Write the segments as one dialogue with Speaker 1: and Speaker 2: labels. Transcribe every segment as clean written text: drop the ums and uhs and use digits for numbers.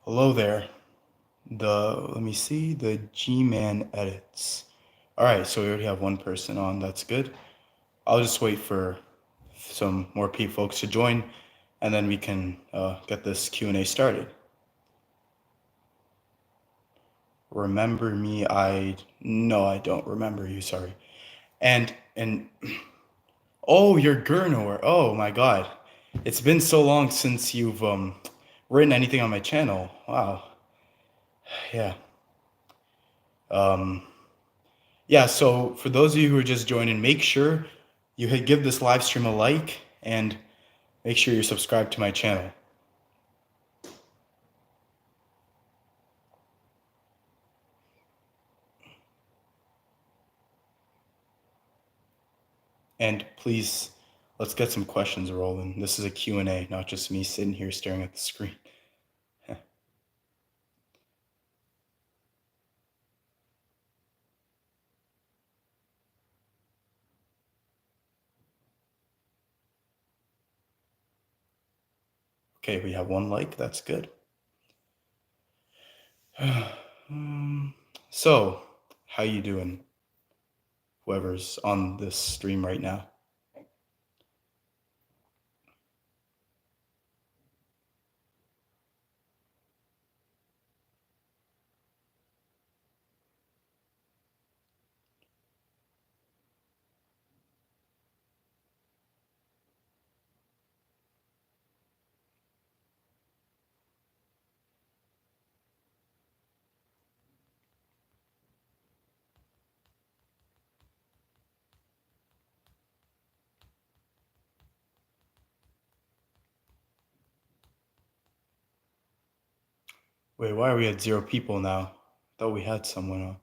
Speaker 1: Hello there. Let me see, the G-Man edits. All right, so we already have one person on. That's good. I'll just wait for some more folks to join, and then we can get this Q&A started. Remember me? No, I don't remember you. Sorry. And oh, you're Gernor. Oh my God, it's been so long since you've written anything on my channel. Wow. Yeah. Um. Yeah, so for those of you who are just joining, make sure you give this live stream a like and make sure you're subscribed to my channel. And please, let's get some questions rolling. This is a Q&A, not just me sitting here staring at the screen. Okay, we have one like, that's good. So, how you doing? Whoever's on this stream right now. Wait, why are we at 0 people now? I thought we had someone on.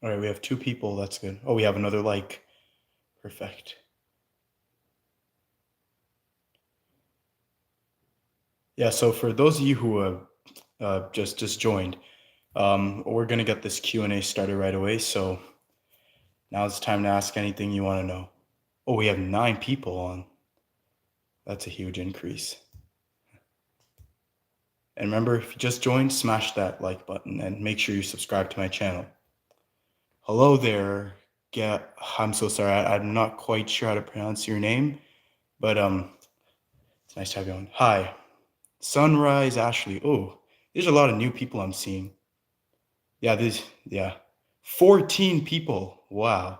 Speaker 1: All right, we have 2 people, that's good. Oh, we have another like. Perfect. Yeah, so for those of you who have just joined, we're gonna get this Q&A started right away. So now it's time to ask anything you want to know. Oh, we have 9 people on. That's a huge increase. And remember, if you just joined, smash that like button and make sure you subscribe to my channel. Hello there. Yeah, I'm so sorry. I'm not quite sure how to pronounce your name, but it's nice to have you on. Hi, Sunrise Ashley. Oh, there's a lot of new people I'm seeing. Yeah, 14 people. Wow.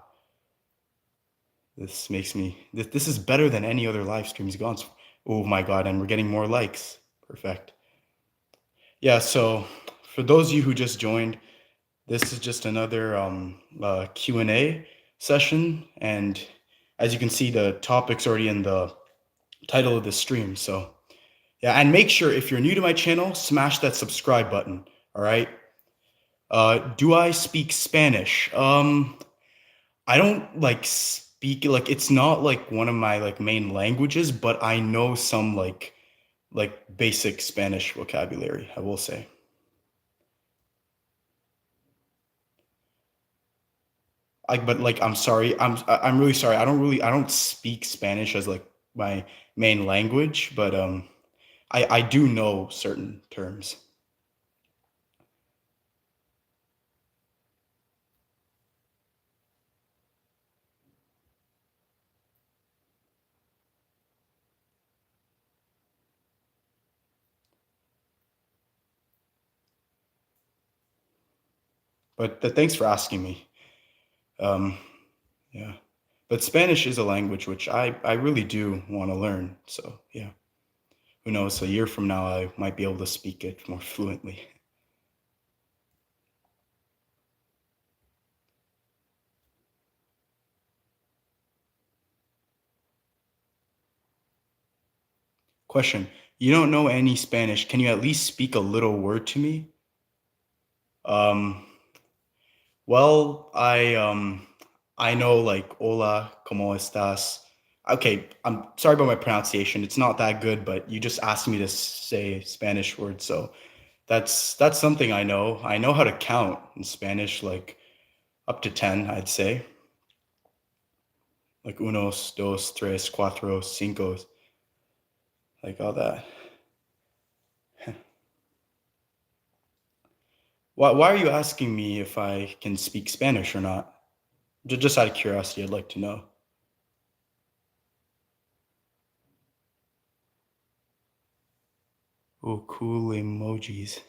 Speaker 1: This makes me, this is better than any other live streams gone. Oh my God, and we're getting more likes. Perfect. Yeah, so for those of you who just joined, this is just another Q&A session. And as you can see, the topic's already in the title of the stream. So yeah, and make sure if you're new to my channel, smash that subscribe button, all right? Do I speak Spanish? I don't like speak, like it's not like one of my like main languages, but I know some like basic Spanish vocabulary, I will say. But like I'm sorry, I'm really sorry. I don't speak Spanish as like my main language, but I do know certain terms. But thanks for asking me. Um, yeah. But Spanish is a language which I really do want to learn. So yeah, who knows? A year from now, I might be able to speak it more fluently. Question: you don't know any Spanish. Can you at least speak a little word to me? Um, well, I know like hola, ¿cómo estás? Okay, I'm sorry about my pronunciation. It's not that good, but you just asked me to say Spanish words, so that's something I know. I know how to count in Spanish, like up to 10, I'd say. Like unos, dos, tres, cuatro, cinco, like all that. Why are you asking me if I can speak Spanish or not? Just out of curiosity, I'd like to know. Oh, cool emojis.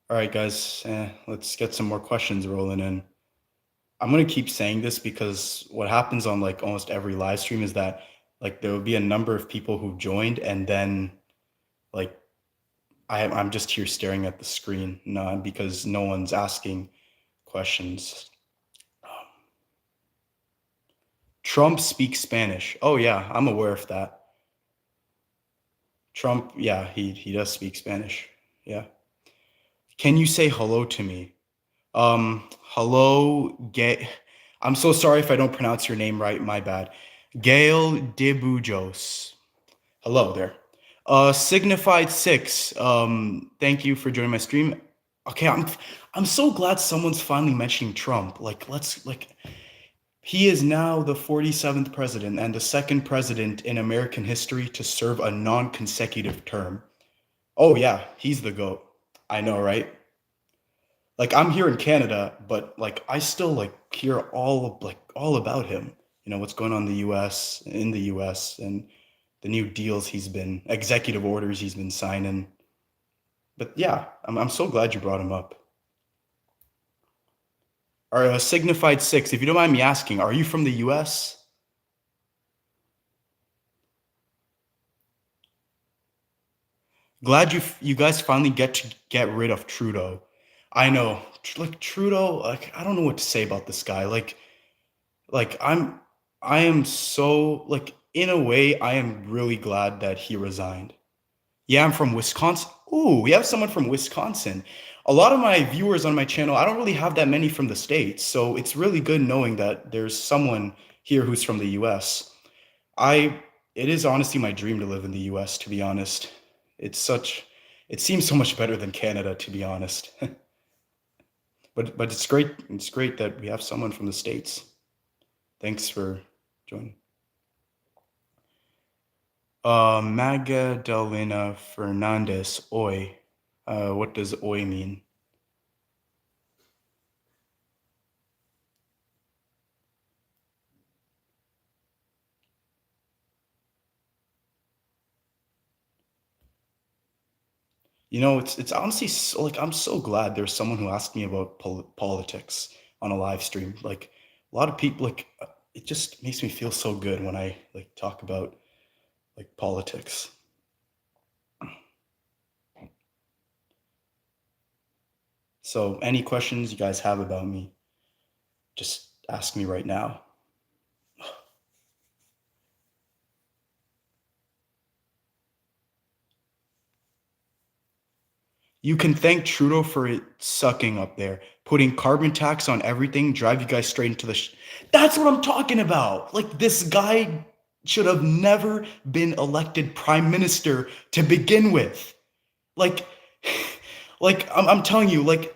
Speaker 1: All right, guys, let's get some more questions rolling in. I'm gonna keep saying this because what happens on like almost every live stream is that like there will be a number of people who joined and then like I'm just here staring at the screen, not because no one's asking questions. Trump speaks Spanish. Oh yeah, I'm aware of that. Trump, yeah, he does speak Spanish. Yeah. Can you say hello to me? Hello, I'm so sorry if I don't pronounce your name right. My bad. Gail Debujos. Hello there. Signified six. Thank you for joining my stream. Okay, I'm so glad someone's finally mentioning Trump. Like, let's like he is now the 47th president and the second president in American history to serve a non-consecutive term. Oh yeah, he's the GOAT. I know, right? Like I'm here in Canada, but like I still like hear all about him. You know what's going on in the US, in the US, and the new deals he's been executive orders he's been signing. But yeah, I'm so glad you brought him up. Our signified six, if you don't mind me asking, are you from the US? Glad you guys finally get to get rid of Trudeau. I know, like Trudeau, like I don't know what to say about this guy. Like I am so like in a way I am really glad that he resigned. Yeah, I'm from Wisconsin. Ooh, we have someone from Wisconsin. A lot of my viewers on my channel, I don't really have that many from the States, so it's really good knowing that there's someone here who's from the US. I it is honestly my dream to live in the US, to be honest. It's such it seems so much better than Canada, to be honest. But it's great that we have someone from the States. Thanks for joining. Magdalena Fernandez, oi. What does oi mean? You know, it's honestly so, like I'm so glad there's someone who asked me about politics on a live stream. Like a lot of people, like it just makes me feel so good when I like talk about like politics. So any questions you guys have about me, just ask me right now. You can thank Trudeau for it sucking up there, putting carbon tax on everything, drive you guys straight into the. That's what I'm talking about. Like this guy should have never been elected prime minister to begin with. Like, like I'm telling you, like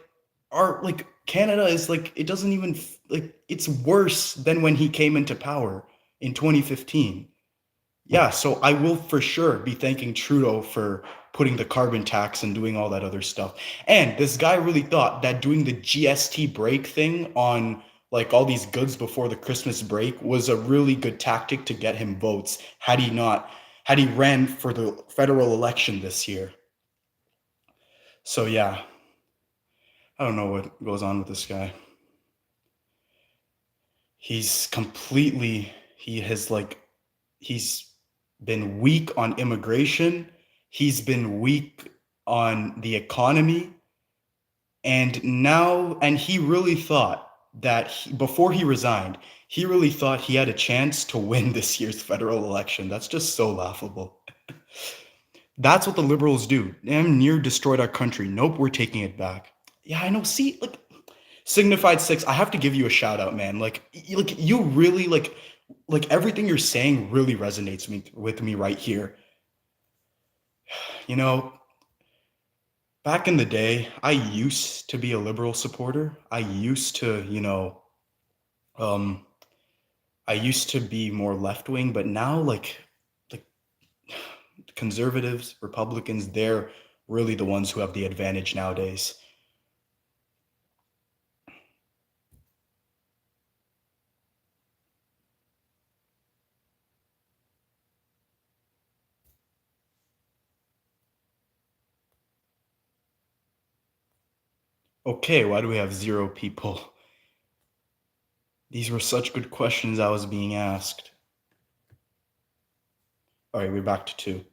Speaker 1: our like Canada is like it doesn't even like it's worse than when he came into power in 2015. Yeah, so I will for sure be thanking Trudeau for putting the carbon tax and doing all that other stuff. And this guy really thought that doing the GST break thing on like all these goods before the Christmas break was a really good tactic to get him votes had he ran for the federal election this year. So yeah, I don't know what goes on with this guy. He has like he's been weak on immigration. He's been weak on the economy. And he really thought that before he resigned, he really thought he had a chance to win this year's federal election. That's just so laughable. That's what the liberals do. Damn near destroyed our country. Nope, we're taking it back. Yeah, I know. See, like Signified Six, I have to give you a shout out, man. Like you really like everything you're saying really resonates with me right here. You know, back in the day, I used to be a liberal supporter. I used to, um, I used to be more left wing, but now like conservatives, Republicans, they're really the ones who have the advantage nowadays. Okay, why do we have zero people? These were such good questions I was being asked. All right, we're back to two.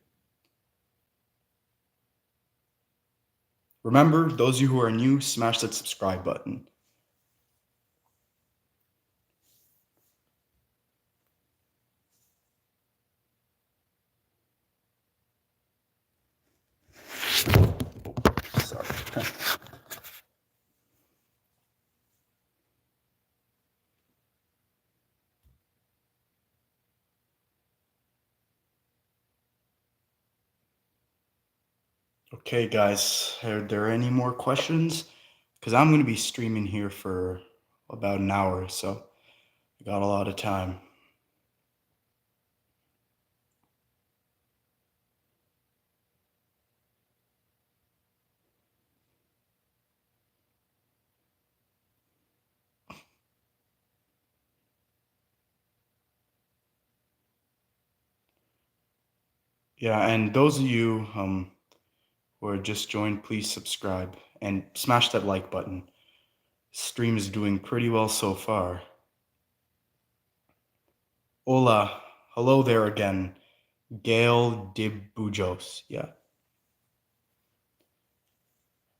Speaker 1: Remember, those of you who are new, smash that subscribe button. Sorry. Okay, guys, are there any more questions? Because I'm going to be streaming here for about an hour, so I got a lot of time. Yeah, and those of you who are just joined, please subscribe and smash that like button. Stream is doing pretty well so far. Hola, hello there again. Gail Dibujos, yeah.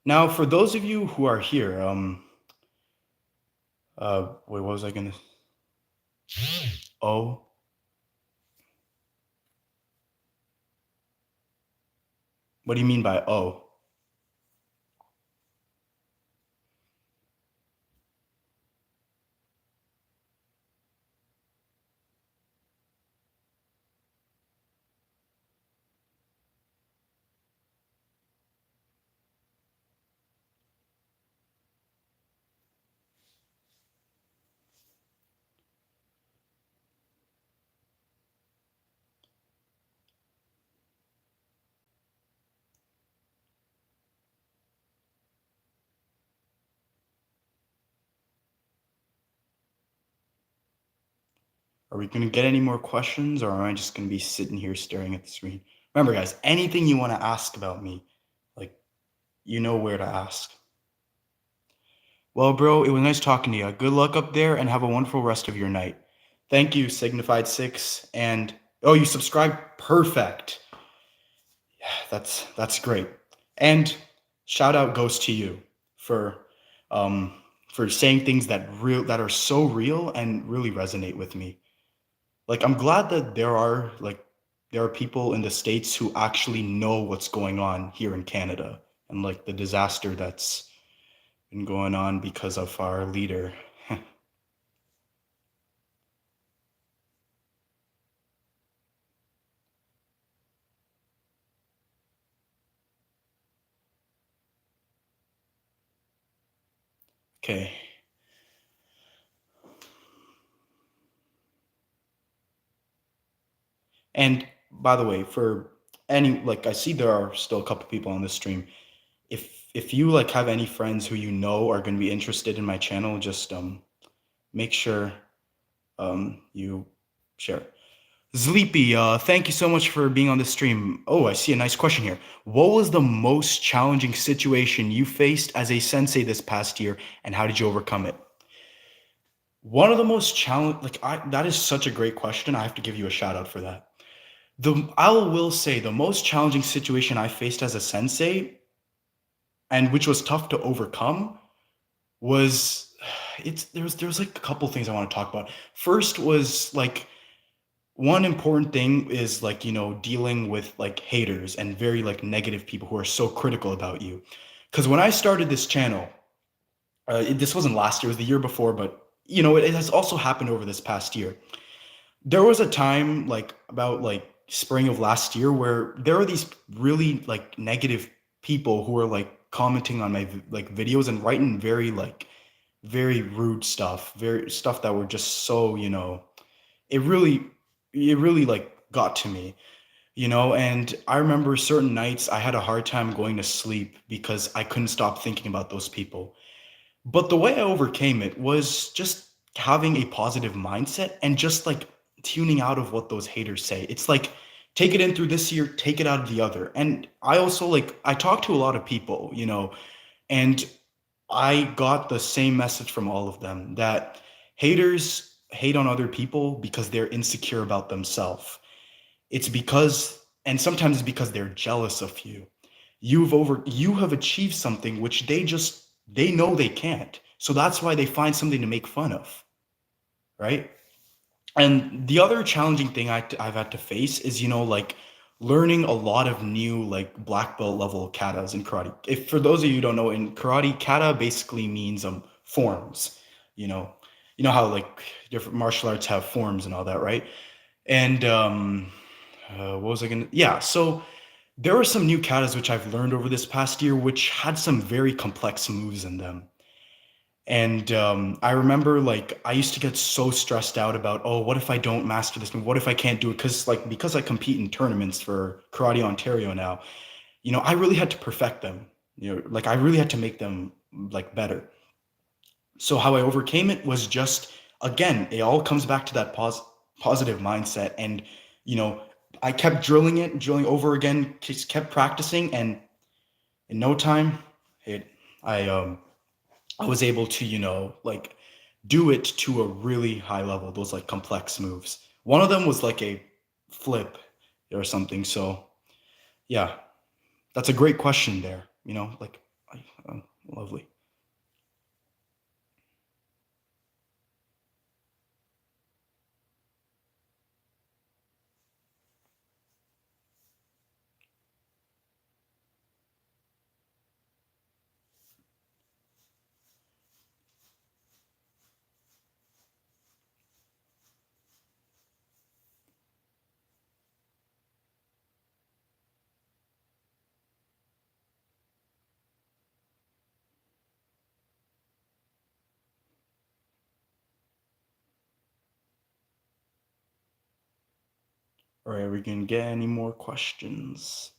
Speaker 1: Now, for those of you who are here, wait, what was I gonna? Oh, what do you mean by oh? Are we gonna get any more questions, or am I just gonna be sitting here staring at the screen? Remember, guys, anything you want to ask about me, like, you know where to ask. Well, bro, it was nice talking to you. Good luck up there, and have a wonderful rest of your night. Thank you, Signified Six, and oh, you subscribed? Perfect. That's great. And shout out goes to you for um for saying things that are so real and really resonate with me. Like I'm glad that there are people in the States who actually know what's going on here in Canada and like the disaster that's been going on because of our leader. Okay. And by the way, for any like I see there are still a couple people on this stream. If you like have any friends who you know are going to be interested in my channel, just make sure you share. Sleepy, thank you so much for being on the stream. Oh, I see a nice question here. What was the most challenging situation you faced as a sensei this past year, and how did you overcome it? One of the most that is such a great question. I have to give you a shout out for that. I will say the most challenging situation I faced as a sensei, and which was tough to overcome, was it's there's like a couple things I want to talk about. First was like one important thing is like, dealing with like haters and very like negative people who are so critical about you. Because when I started this channel, this wasn't last year, it was the year before, but it has also happened over this past year. There was a time like about like spring of last year where there were these really like negative people who were like commenting on my like videos and writing very like very rude stuff, very stuff that were just so, it really it really like got to me, and I remember certain nights I had a hard time going to sleep because I couldn't stop thinking about those people. But the way I overcame it was just having a positive mindset and just like tuning out of what those haters say. It's like take it in through this ear, take it out of the other. And I also like I talk to a lot of people, and I got the same message from all of them that haters hate on other people because they're insecure about themselves. It's because, and sometimes it's because they're jealous of you. You have achieved something which they know they can't. So that's why they find something to make fun of, right? And the other challenging thing I've had to face is, like learning a lot of new like black belt level katas in karate. If for those of you who don't know, in karate, kata basically means forms. You know, you know how like different martial arts have forms and all that, right? And what was I gonna? Yeah, so there are some new katas which I've learned over this past year, which had some very complex moves in them. And I remember like I used to get so stressed out about, oh, what if I don't master this move? What if I can't do it? Because I compete in tournaments for Karate Ontario now, I really had to perfect them. Like I really had to make them like better. So how I overcame it was just again, it all comes back to that positive mindset, and you know, I kept drilling over again, just kept practicing, and in no time, it I I was able to, like do it to a really high level, those like complex moves. One of them was like a flip or something. So, yeah, that's a great question there, like lovely. All right, we can get any more questions.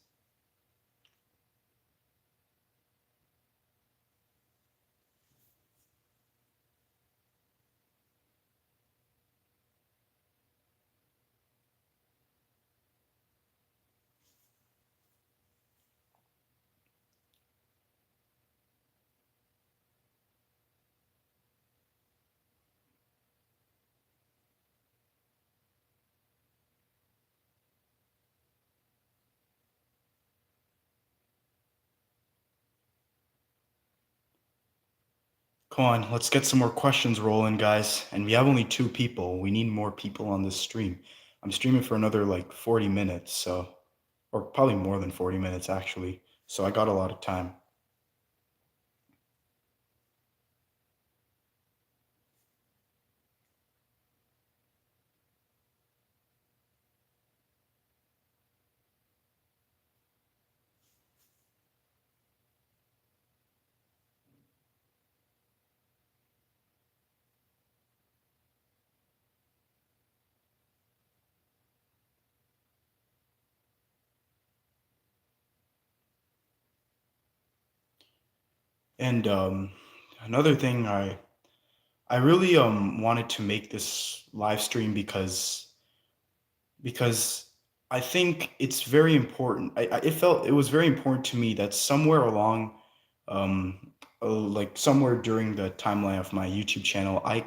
Speaker 1: Come on, let's get some more questions rolling, guys. And we have only two people. We need more people on this stream. I'm streaming for another like 40 minutes, so, or probably more than 40 minutes actually. So I got a lot of time. And another thing I really wanted to make this live stream because I think it's very important. It felt it was very important to me that somewhere along, like somewhere during the timeline of my YouTube channel, I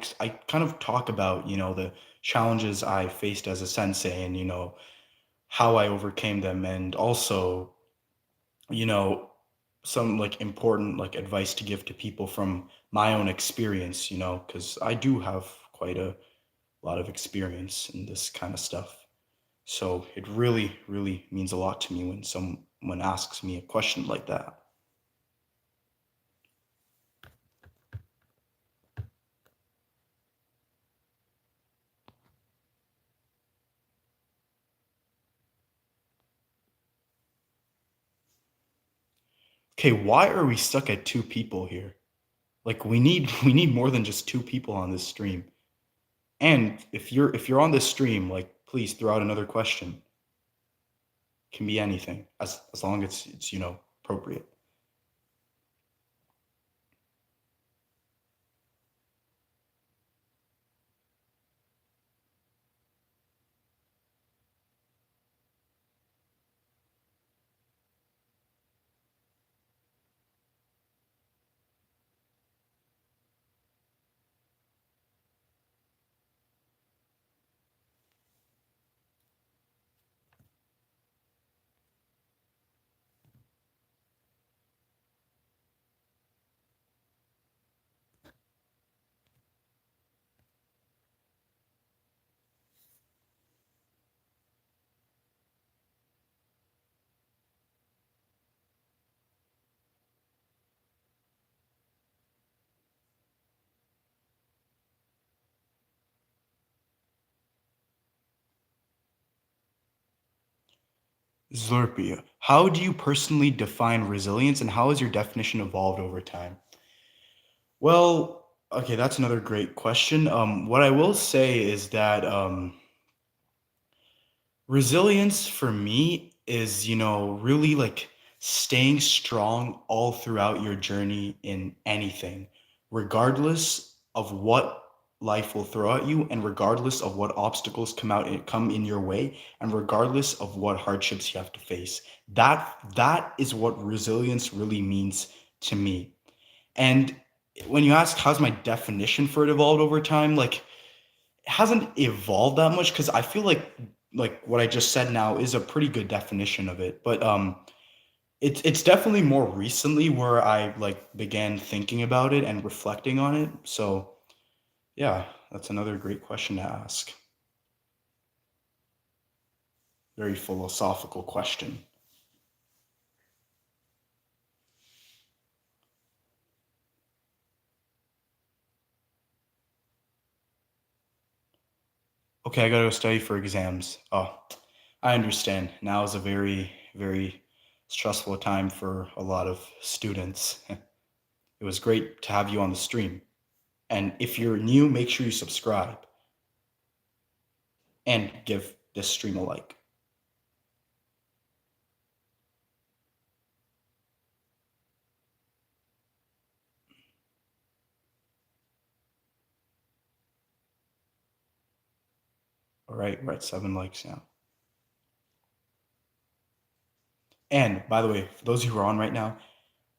Speaker 1: kind of talk about the challenges I faced as a sensei, and how I overcame them, and also you know some like important like advice to give to people from my own experience, because I do have quite a lot of experience in this kind of stuff. So it really, really means a lot to me when someone asks me a question like that. Okay, why are we stuck at two people here? Like we need more than just two people on this stream. And if you're on this stream, like please throw out another question. Can be anything as long as it's appropriate. Zlurpia, how do you personally define resilience and how has your definition evolved over time? Well, okay, that's another great question. What I will say is that resilience for me is, really like staying strong all throughout your journey in anything, regardless of what life will throw at you and regardless of what obstacles come in your way and regardless of what hardships you have to face. That is what resilience really means to me. And when you ask how's my definition for it evolved over time, like hasn't evolved that much because I feel like what I just said now is a pretty good definition of it. But it's definitely more recently where I like began thinking about it and reflecting on it. So yeah, that's another great question to ask. Very philosophical question. Okay, I gotta go study for exams. Oh, I understand. Now is a very, very stressful time for a lot of students. It was great to have you on the stream. And if you're new, make sure you subscribe and give this stream a like. All right, we're at 7 likes now. And by the way, for those who are on right now,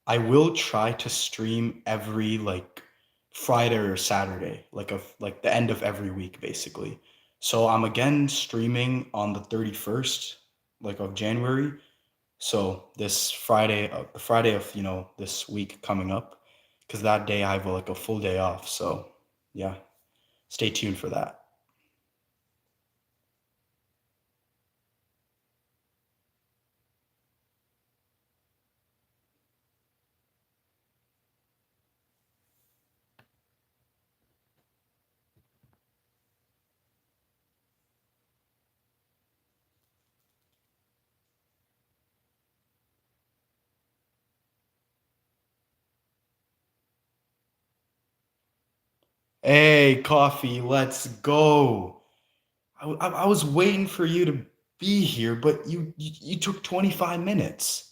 Speaker 1: I will try to stream every like Friday or Saturday, like the end of every week, basically. So I'm again streaming on the 31st, like of January. So this Friday, the Friday of this week coming up, because that day I have like a full day off. So yeah, stay tuned for that. Hey, coffee, let's go. I was waiting for you to be here, but you took 25 minutes.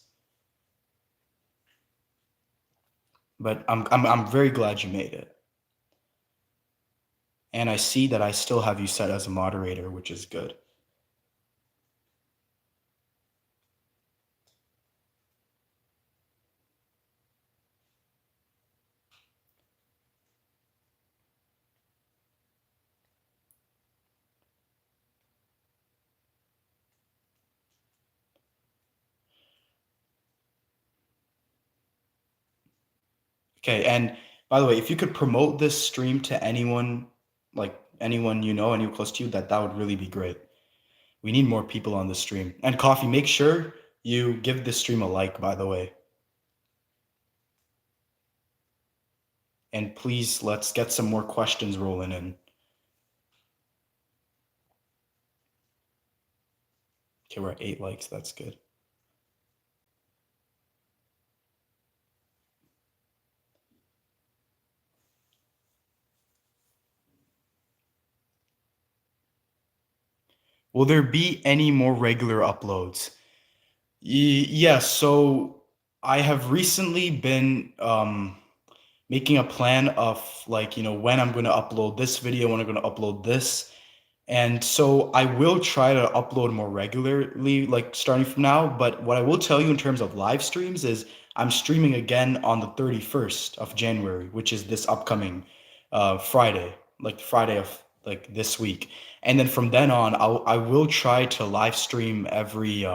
Speaker 1: But I'm very glad you made it. And I see that I still have you set as a moderator, which is good. Okay, and by the way, if you could promote this stream to anyone, like anyone you know, anyone close to you, that would really be great. We need more people on the stream. And Coffee, make sure you give this stream a like, by the way. And please, let's get some more questions rolling in. Okay, we're at 8 likes. That's good. Will there be any more regular uploads? Yeah, so I have recently been making a plan of like, when I'm going to upload this video, when I'm going to upload this. And so I will try to upload more regularly, like starting from now. But what I will tell you in terms of live streams is I'm streaming again on the 31st of January, which is this upcoming Friday, like Friday of like this week. And then from then on, I will try to live stream every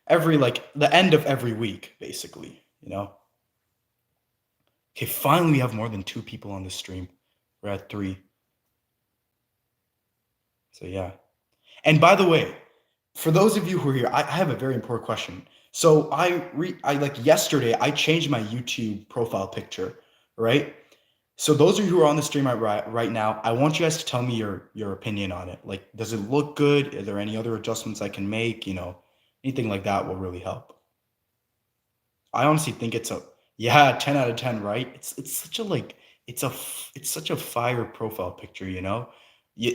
Speaker 1: every like the end of every week, basically. Okay, finally we have more than 2 people on the stream. We're at 3. So yeah. And by the way, for those of you who are here, I have a very important question. So I like yesterday I changed my YouTube profile picture, right? So those of you who are on the stream right now, I want you guys to tell me your opinion on it. Like, does it look good? Are there any other adjustments I can make? Anything like that will really help. I honestly think it's a yeah, 10 out of 10, right? It's such a like it's such a fire profile picture. Yeah,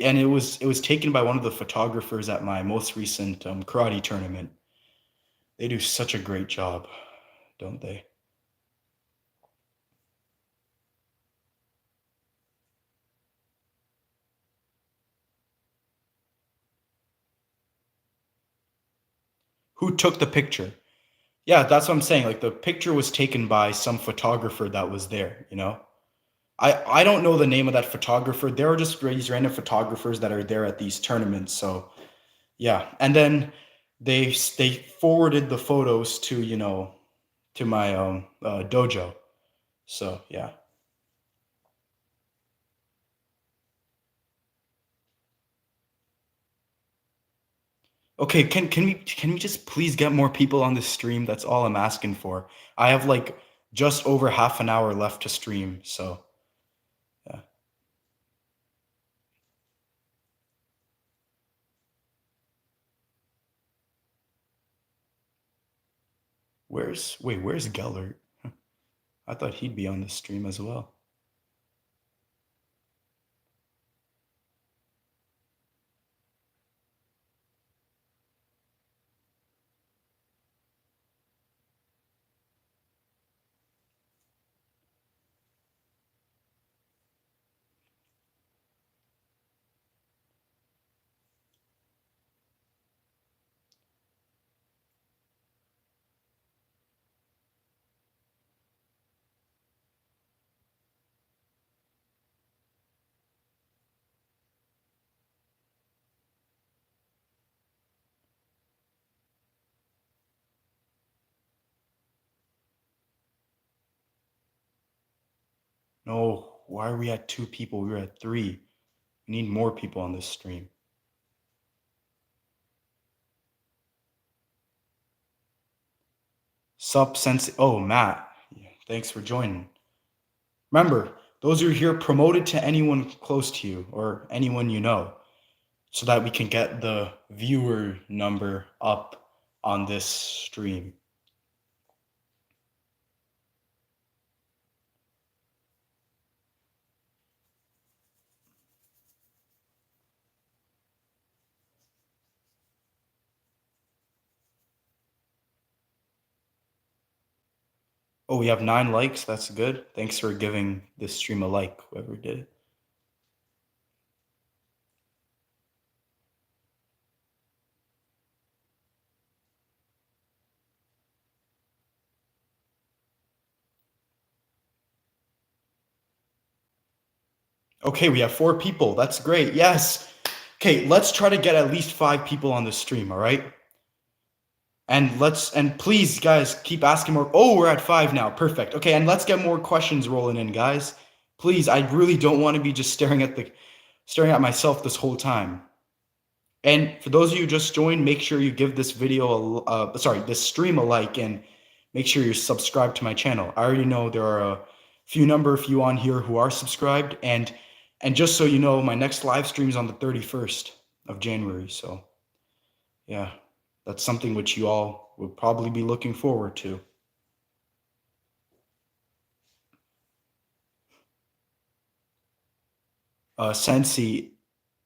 Speaker 1: and it was taken by one of the photographers at my most recent karate tournament. They do such a great job, don't they? Who took the picture? Yeah, that's what I'm saying. Like the picture was taken by some photographer that was there. I don't know the name of that photographer. There are just these random photographers that are there at these tournaments. So yeah, and then they forwarded the photos to my dojo. So yeah. Okay, can we just please get more people on this stream? That's all I'm asking for. I have like just over half an hour left to stream, so yeah. Where's Gellert? I thought he'd be on the stream as well. No, why are we at 2 people? We were at 3. We need more people on this stream. Sup, Sensei. Oh, Matt. Yeah, thanks for joining. Remember, those who are here, promote it to anyone close to you or anyone you know so that we can get the viewer number up on this stream. Oh, we have 9 likes. That's good. Thanks for giving this stream a like, whoever did it. Okay, we have 4 people. That's great. Yes. Okay, let's try to get at least 5 people on the stream, all right? And please, guys, keep asking more. Oh, we're at 5 now. Perfect. Okay, and let's get more questions rolling in, guys. Please, I really don't want to be just staring at myself this whole time. And for those of you who just joined, make sure you give this video this stream a like, and make sure you're subscribed to my channel. I already know there are a number of you on here who are subscribed, and just so you know, my next live stream is on the 31st of January. So yeah, that's something which you all would probably be looking forward to. Sensei,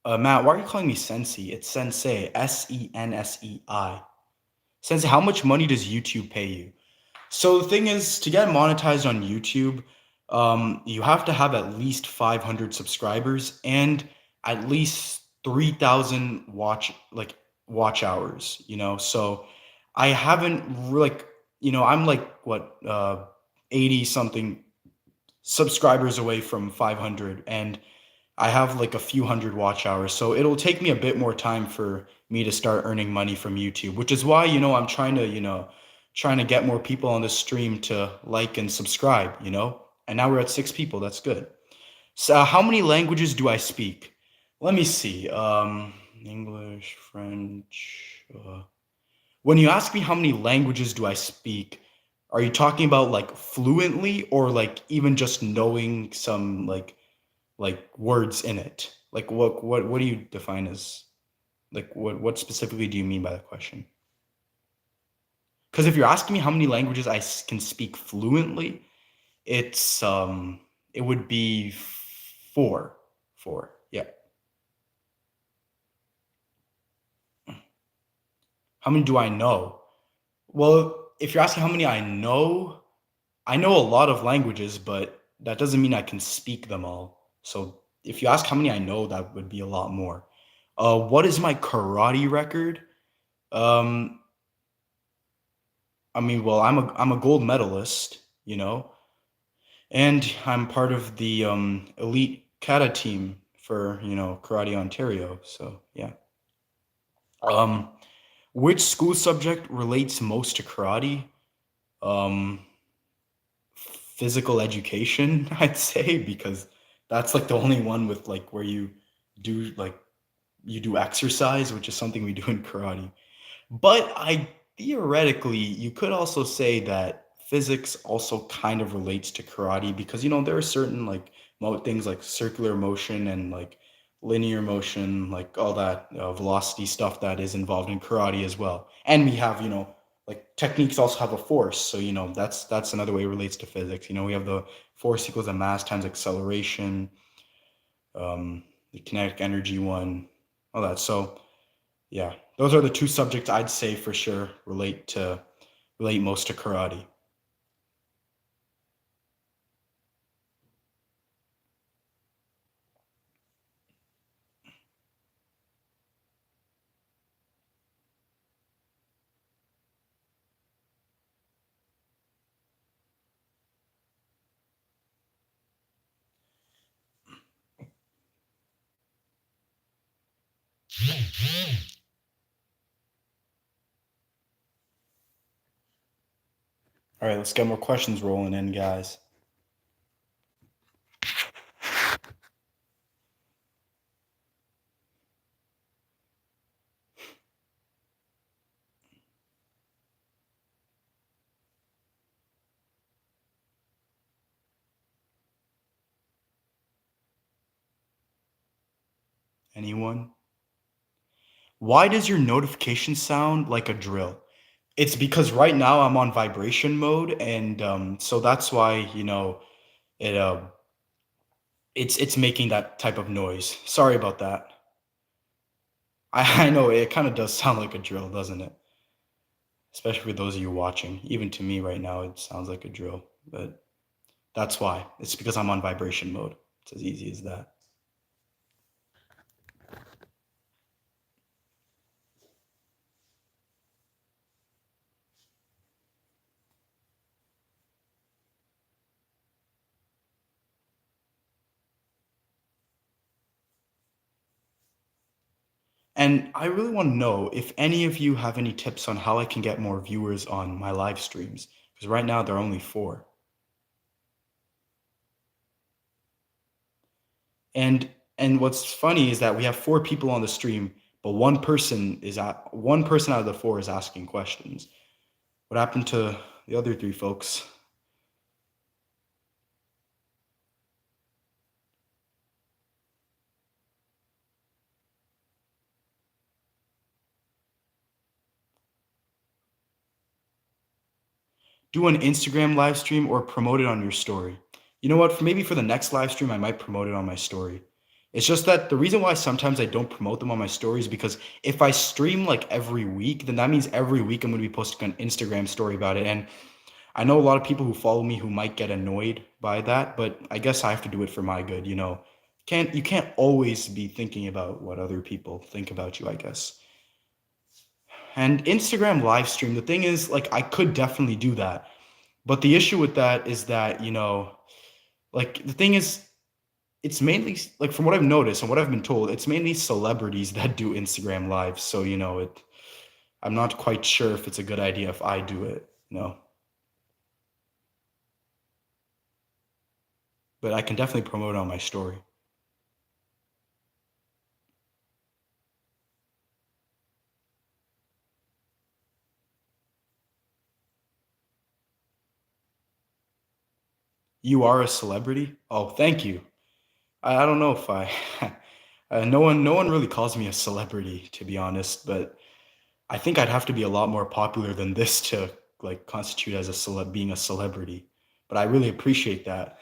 Speaker 1: Matt, why are you calling me Sensei? It's Sensei, Sensei. Sensei, how much money does YouTube pay you? So the thing is, to get monetized on YouTube, you have to have at least 500 subscribers and at least 3,000 watch hours. So I haven't I'm like what 80 something subscribers away from 500, and I have like a few hundred watch hours. So it'll take me a bit more time for me to start earning money from YouTube, which is why, I'm trying to get more people on this stream to like and subscribe. And now we're at 6 people. That's good. So how many languages do I speak? Let me see. English, French. When you ask me how many languages do I speak, are you talking about like fluently, or like even just knowing some like words in it? Like what do you define as, like what specifically do you mean by that question? Because if you're asking me how many languages can speak fluently, it would be four. Four. Yeah. How many do I know? Well, if you're asking how many I know a lot of languages, but that doesn't mean I can speak them all. So if you ask how many I know, that would be a lot more. What is my karate record? Um, I mean, well, I'm a gold medalist, and I'm part of the elite kata team for Karate Ontario. So yeah. Um, which school subject relates most to karate? Um, physical education, I'd say, because that's like the only one with like where do like you do exercise, which is something we do in karate. But I theoretically, you could also say that physics also kind of relates to karate, because there are certain like things like circular motion and like linear motion, like all that velocity stuff that is involved in karate as well. And we have like techniques also have a force, so that's another way it relates to physics. We have the force equals the mass times acceleration, the kinetic energy one, all that. So yeah, those are the two subjects I'd say for sure relate most to karate. All right, let's get more questions rolling in, guys. Anyone? Why does your notification sound like a drill? It's because right now I'm on vibration mode, and so that's why it it's making that type of noise. Sorry about that. I know it kind of does sound like a drill, doesn't it? Especially for those of you watching. Even to me right now, it sounds like a drill, but that's why. It's because I'm on vibration mode. It's as easy as that. And I really want to know if any of you have any tips on how I can get more viewers on my live streams, because right now there are only four. And what's funny is that we have four people on the stream, but one person out of the four is asking questions. What happened to the other three folks? Do an Instagram live stream or promote it on your story. You know what? Maybe for the next live stream, I might promote it on my story. It's just that the reason why sometimes I don't promote them on my stories because if I stream like every week, then that means every week I'm going to be posting an Instagram story about it. And I know a lot of people who follow me who might get annoyed by that, but I guess I have to do it for my good, you know. You can't always be thinking about what other people think about you, I guess. And Instagram live stream, the thing is, like, I could definitely do that. But the issue with that is that, like the thing is, it's mainly like from what I've noticed and what I've been told, it's mainly celebrities that do Instagram lives. So, I'm not quite sure if it's a good idea if I do it, but I can definitely promote it on my story. You are a celebrity? Oh, thank you. I don't know if I, no one really calls me a celebrity, to be honest, but I think I'd have to be a lot more popular than this to like constitute as being a celebrity. But I really appreciate that.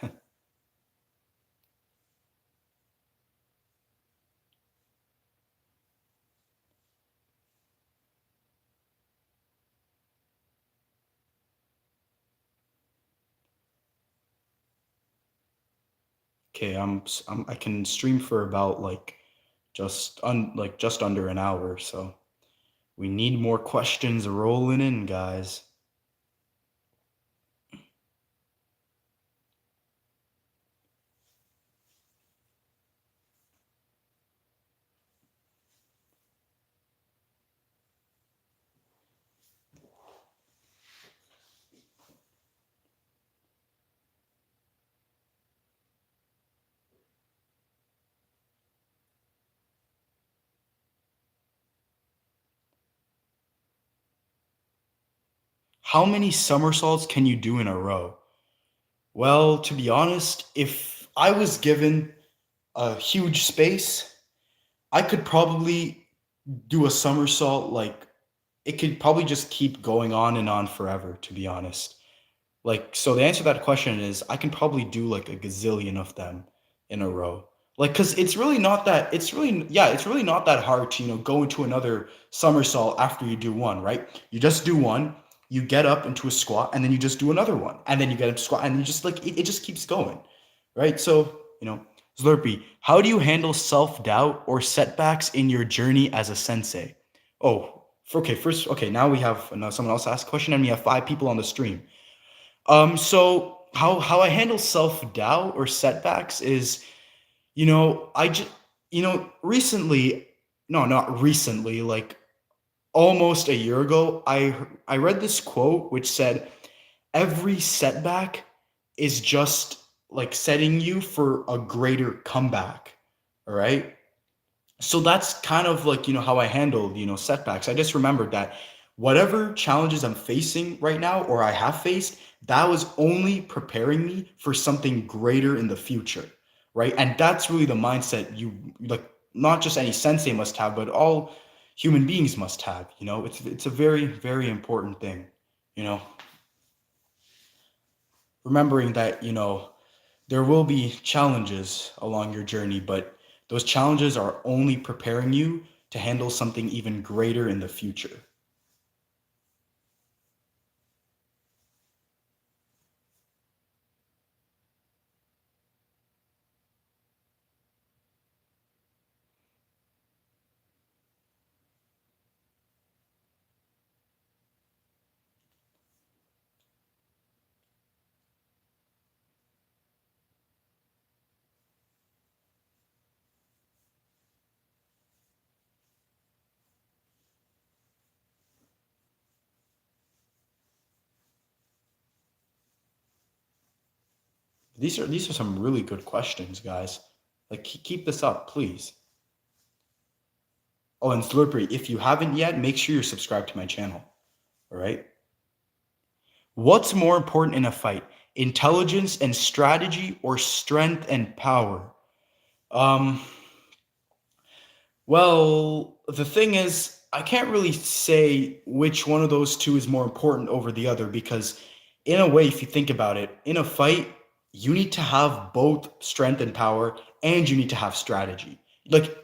Speaker 1: Okay, I can stream for about like just under an hour, so we need more questions rolling in, guys. How many somersaults can you do in a row? Well, to be honest, if I was given a huge space, I could probably do a somersault like it could probably just keep going on and on forever, to be honest. Like, so the answer to that question is I can probably do like a gazillion of them in a row. Like, cause it's really not that hard to, go into another somersault after you do one, right? You just do one, you get up into a squat, and then you just do another one. And then you get into squat, and you just like it just keeps going. Right? So, Slurpee, how do you handle self-doubt or setbacks in your journey as a sensei? Oh, okay, first, okay, now we have someone else asked a question, and we have five people on the stream. So how I handle self-doubt or setbacks is, I just, recently, no, not recently, like almost a year ago, I read this quote which said, "Every setback is just like setting you for a greater comeback." All right? So that's kind of like, how I handle, setbacks. I just remembered that whatever challenges I'm facing right now or I have faced, that was only preparing me for something greater in the future, right? And that's really the mindset you like not just any sensei must have, but all human beings must have, It's a very, very important thing, you know. Remembering that, there will be challenges along your journey, but those challenges are only preparing you to handle something even greater in the future. These are some really good questions, guys. Like keep this up, please. Oh, and Slurpery, if you haven't yet, make sure you're subscribed to my channel. All right. What's more important in a fight? Intelligence and strategy or strength and power? Um, well, the thing is, I can't really say which one of those two is more important over the other because, in a way, if you think about it, in a fight, you need to have both strength and power, and you need to have strategy. Like,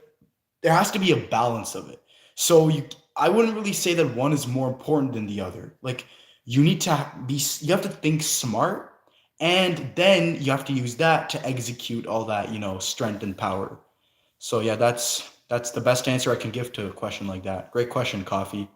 Speaker 1: there has to be a balance of it. So I wouldn't really say that one is more important than the other. Like, you have to think smart, and then you have to use that to execute all that, strength and power. So yeah, that's the best answer I can give to a question like that. Great question, Coffee.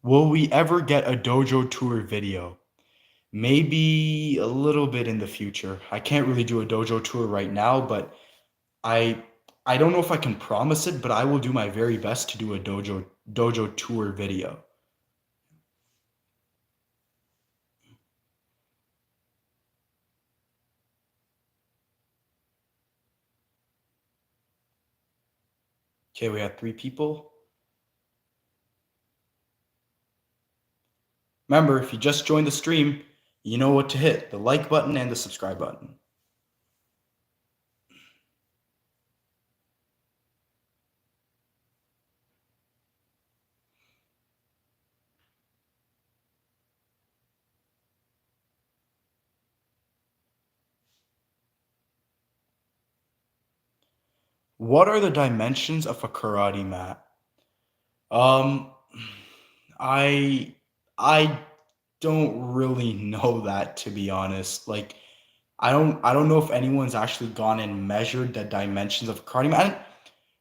Speaker 1: Will we ever get a dojo tour video? Maybe a little bit in the future. I can't really do a dojo tour right now, but I I don't know if I can promise it, but I will do my very best to do a dojo tour video. Okay, we have 3 people. Remember, if you just joined the stream, you know what to hit, the like button and the subscribe button. What are the dimensions of a karate mat? Um, I I don't really know that, to be honest. Like, I don't know if anyone's actually gone and measured the dimensions of a karate mat.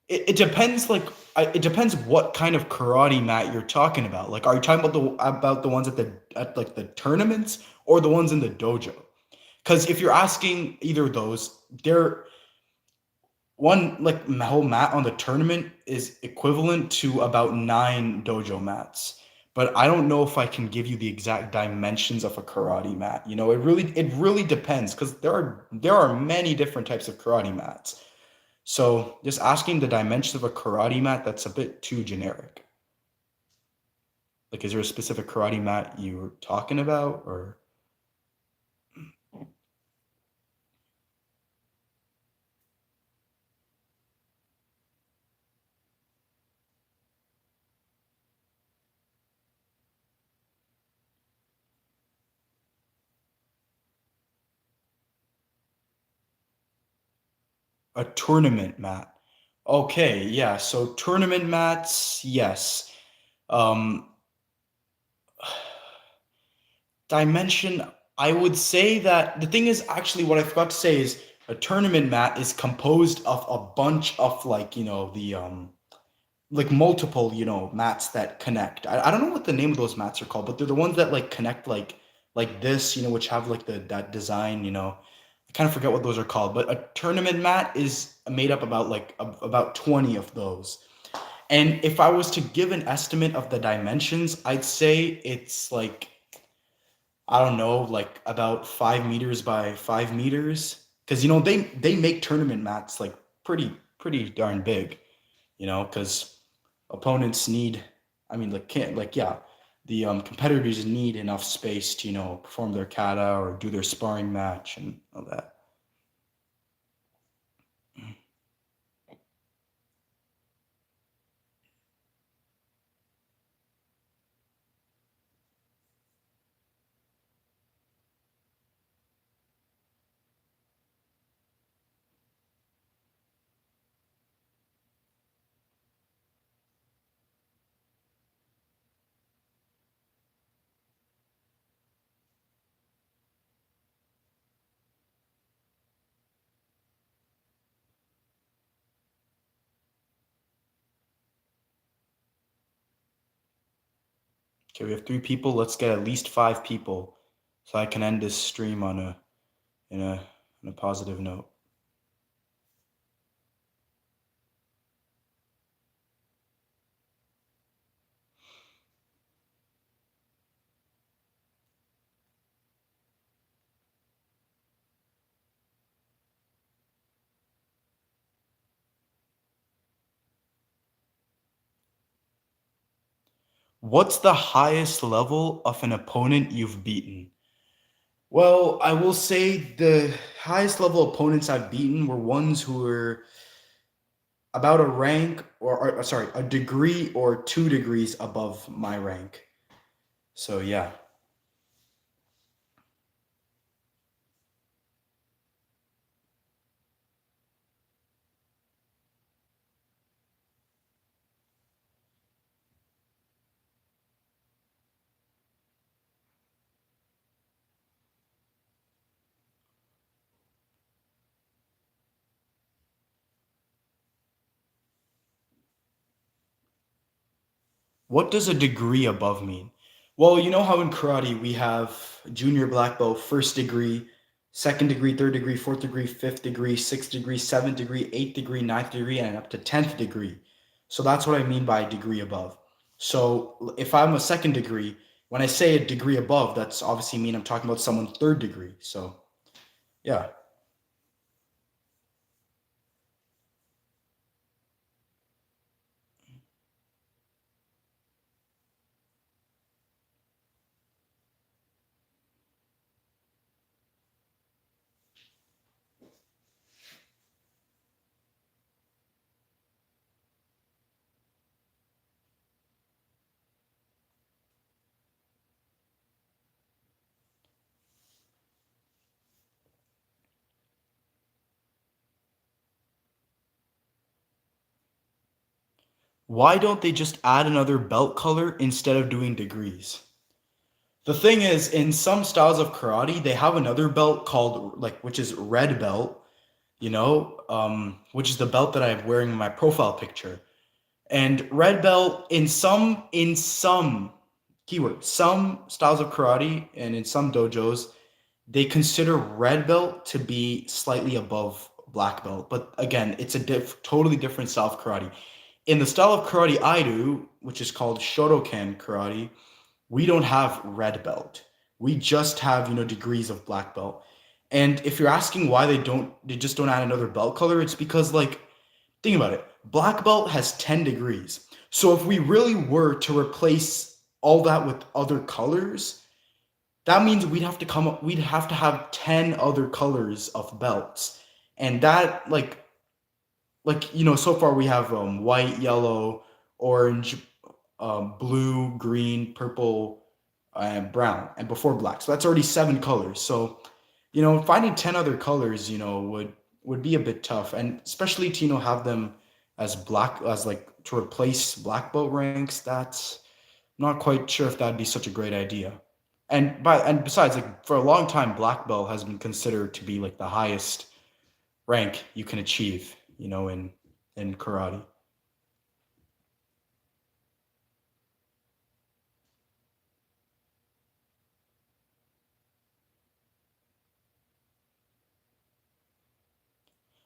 Speaker 1: It depends. Like, it depends what kind of karate mat you're talking about. Like, are you talking about the ones at like the tournaments or the ones in the dojo? Because if you're asking either of those, they're one like whole mat on the tournament is equivalent to about 9 dojo mats. But I don't know if I can give you the exact dimensions of a karate mat. It really depends because there are many different types of karate mats. So just asking the dimensions of a karate mat, that's a bit too generic. Like, is there a specific karate mat you're talking about, or a tournament mat? Okay, yeah. So tournament mats, yes. Um, Dimension, I would say that the thing is, actually, what I forgot to say is a tournament mat is composed of a bunch of, like, the like multiple, mats that connect. I don't know what the name of those mats are called, but they're the ones that like connect, like this, which have like that design. I kind of forget what those are called, but a tournament mat is made up about 20 of those. And if I was to give an estimate of the dimensions, I'd say it's like, I don't know, like about 5 meters by 5 meters. Because they make tournament mats like pretty darn big, because opponents need, I mean, like, can't, like, yeah, the competitors need enough space to, perform their kata or do their sparring match and all that. Okay, we have 3 people. Let's get at least 5 people so I can end this stream on a positive note. What's the highest level of an opponent you've beaten? Well, I will say the highest level opponents I've beaten were ones who were about a rank or sorry, a degree or 2 degrees above my rank. So yeah. What does a degree above mean? Well, you know how in karate we have junior black belt, first degree, second degree, third degree, fourth degree, fifth degree, sixth degree, seventh degree, eighth degree, ninth degree, and up to 10th degree. So that's what I mean by degree above. So if I'm a second degree, when I say a degree above, that's obviously mean I'm talking about someone third degree. So yeah. Why don't they just add another belt color instead of doing degrees? The thing is, in some styles of karate, they have another belt called like, which is red belt, which is the belt that I'm wearing in my profile picture. And red belt in some keyword, some styles of karate and in some dojos, they consider red belt to be slightly above black belt. But again, it's a totally different style of karate. In the style of karate I do, which is called Shotokan karate, we don't have red belt. We just have, degrees of black belt. And if you're asking why they just don't add another belt color, it's because like, think about it. Black belt has 10 degrees. So if we really were to replace all that with other colors, that means we'd have to have 10 other colors of belts. And that so far we have white, yellow, orange, blue, green, purple, and brown, and before black. So that's already 7 colors. So, finding 10 other colors, would be a bit tough, and especially to have them as black as like to replace black belt ranks. That's not quite sure if that'd be such a great idea. And besides, like for a long time, black belt has been considered to be like the highest rank you can achieve, in karate.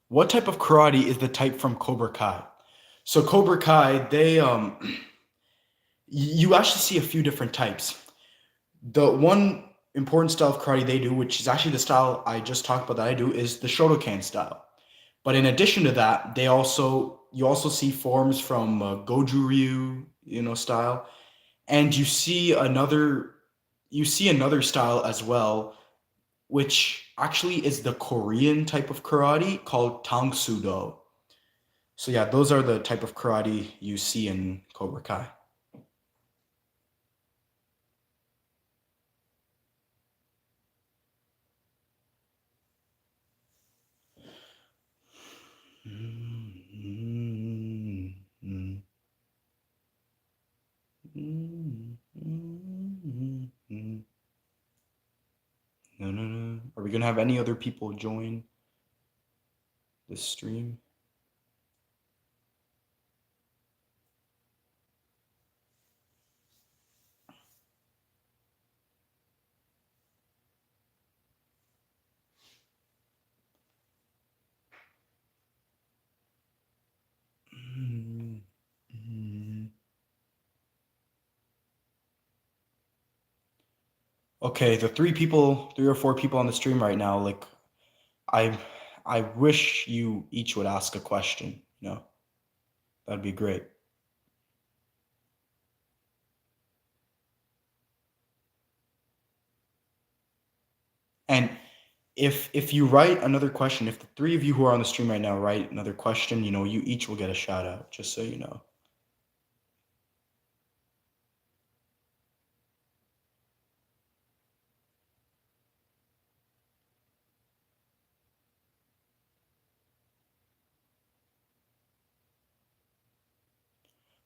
Speaker 1: What type of karate is the type from Cobra Kai? So Cobra Kai, they you actually see a few different types. The one important style of karate they do, which is actually the style I just talked about that I do, is the Shotokan style. But in addition to that, you also see forms from Goju Ryu, style, and you see another style as well, which actually is the Korean type of karate called Tang Sudo. So yeah, those are the type of karate you see in Cobra Kai. No, no, no. Are we gonna have any other people join this stream? Okay, the three or four people on the stream right now, like I I wish you each would ask a question, you know. That'd be great. And if you write another question, if the three of you who are on the stream right now write another question, you know, you each will get a shout out, just so you know.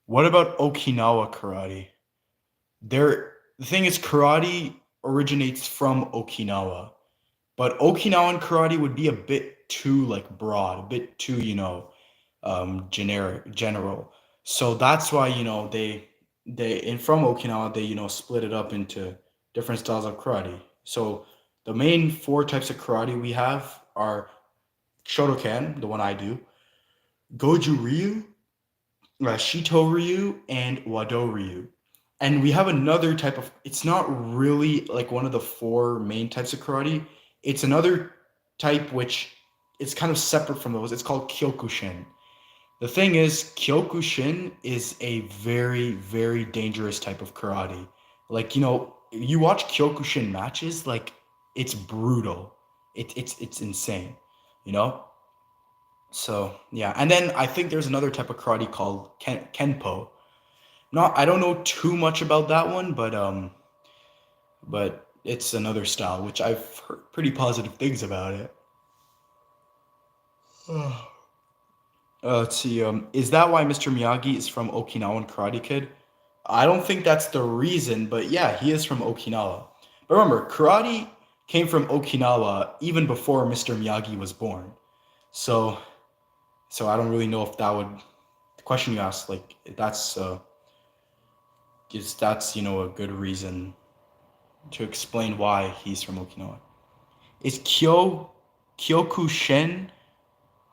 Speaker 1: What about Okinawa karate? The thing is, karate originates from Okinawa, but Okinawan karate would be a bit too like broad, a bit too, you know, general. So that's why, you know, they and from Okinawa they, you know, split it up into different styles of karate. So the main four types of karate we have are Shotokan, the one I do, Goju Ryu, Shito Ryu, and Wado Ryu. And we have another type of, it's not really like one of the four main types of karate. It's another type which is kind of separate from those. It's called Kyokushin. The thing is, Kyokushin is a very, very dangerous type of karate. Like, you know, you watch Kyokushin matches, like it's brutal. It's insane, you know? So yeah. And then I think there's another type of karate called Kenpo. Not I don't know too much about that one, but it's another style which I've heard pretty positive things about it. Let's see. Is that why Mr. Miyagi is from Okinawan Karate Kid? I don't think that's the reason, but yeah, he is from Okinawa. But remember, karate came from Okinawa even before Mr. Miyagi was born. So, so I don't really know if that would the question you asked, like that's is that's, you know, a good reason to explain why he's from Okinawa. Is Kyokushin?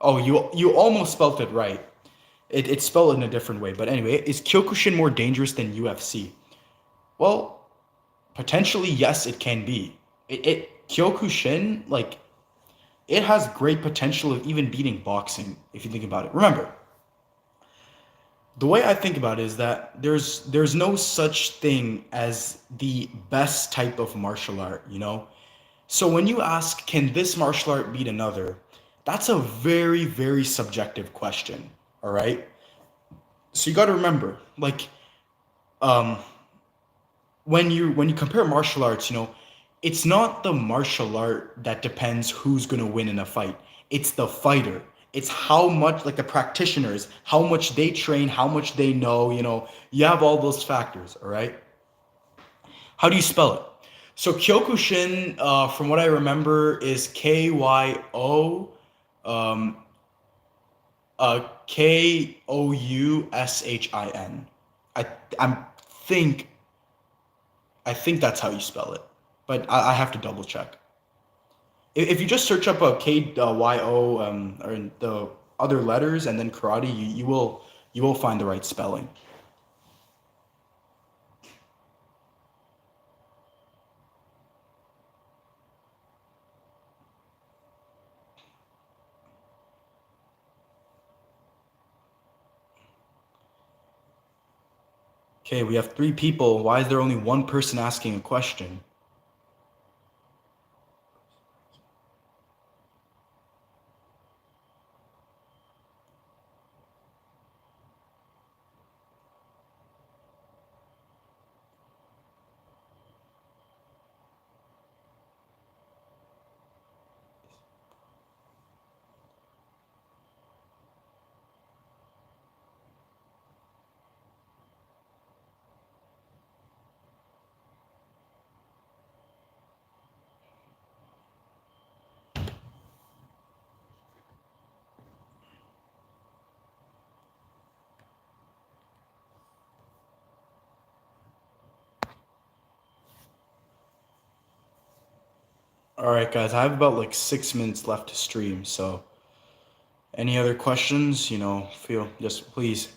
Speaker 1: Oh, you almost spelt it right. It's spelled in a different way, but anyway, is Kyokushin more dangerous than UFC? Well, potentially yes, it can be. It Kyokushin, like it has great potential of even beating boxing if you think about it. Remember, the way I think about it is that there's no such thing as the best type of martial art, you know? So when you ask, can this martial art beat another? That's a very, very subjective question. All right. So you got to remember, like, um, when you compare martial arts, you know, it's not the martial art that depends who's gonna win in a fight. It's the fighter. It's how much, like the practitioners, how much they train, how much they know. You know, you have all those factors. All right. How do you spell it? So Kyokushin, from what I remember, is Kyo um, Koushin. I I think I think that's how you spell it, but I have to double check. If you just search up a Kyo or in the other letters and then karate, you will find the right spelling. Okay, we have three people. Why is there only one person asking a question? All right, guys, I have about like 6 minutes left to stream, so any other questions, you know, feel just please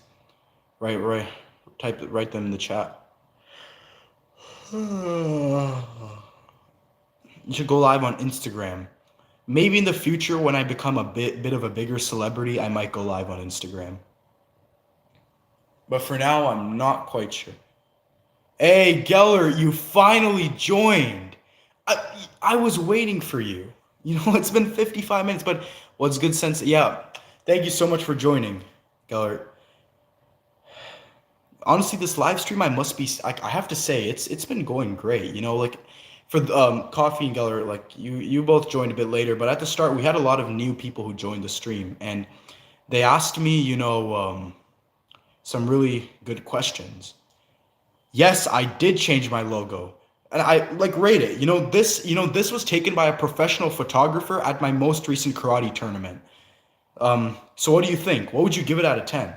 Speaker 1: write them in the chat. You should go live on Instagram. Maybe in the future when I become a bit of a bigger celebrity, I might go live on Instagram. But for now, I'm not quite sure. Hey, Geller, you finally joined. I was waiting for you. You know, it's been 55 minutes, but what's good sense? Yeah. Thank you so much for joining, Geller. Honestly, this live stream, I have to say, it's been going great. You know, like for Coffee and Geller, like you both joined a bit later, but at the start we had a lot of new people who joined the stream, and they asked me, some really good questions. Yes, I did change my logo. And I like rate it. This was taken by a professional photographer at my most recent karate tournament. So what do you think? What would you give it out of 10?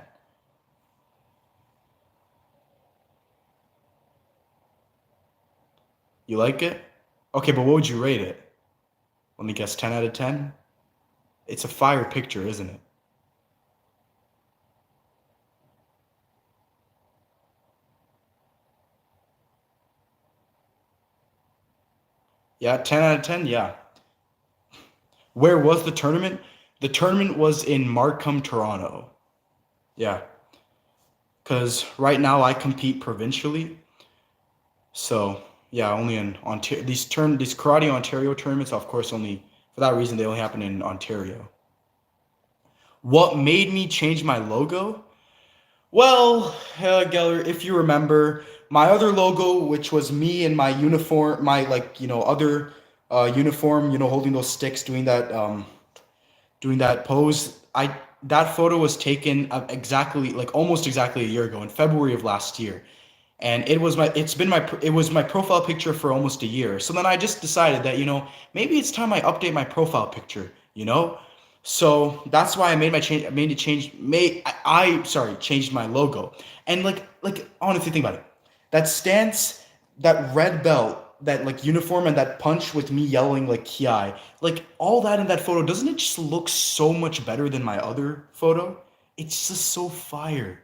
Speaker 1: You like it? Okay, but what would you rate it? Let me guess, 10 out of 10? It's a fire picture, isn't it? Yeah, 10 out of 10? Yeah. Where was the tournament? The tournament was in Markham, Toronto. Yeah. Because right now I compete provincially. So yeah, only in Ontario. These karate Ontario tournaments, of course, only for that reason they only happen in Ontario. What made me change my logo? Well, Geller, if you remember, my other logo, which was me in my uniform, my other uniform, holding those sticks, doing that pose. That photo was taken exactly like almost exactly a year ago in February of last year, and it was my profile picture for almost a year. So then I just decided that maybe it's time I update my profile picture. So that's why I made my change. I made it change. Changed my logo. And honestly, think about it. That stance, that red belt, that like uniform, and that punch with me yelling like Kiai, like all that in that photo, doesn't it just look so much better than my other photo? It's just so fire.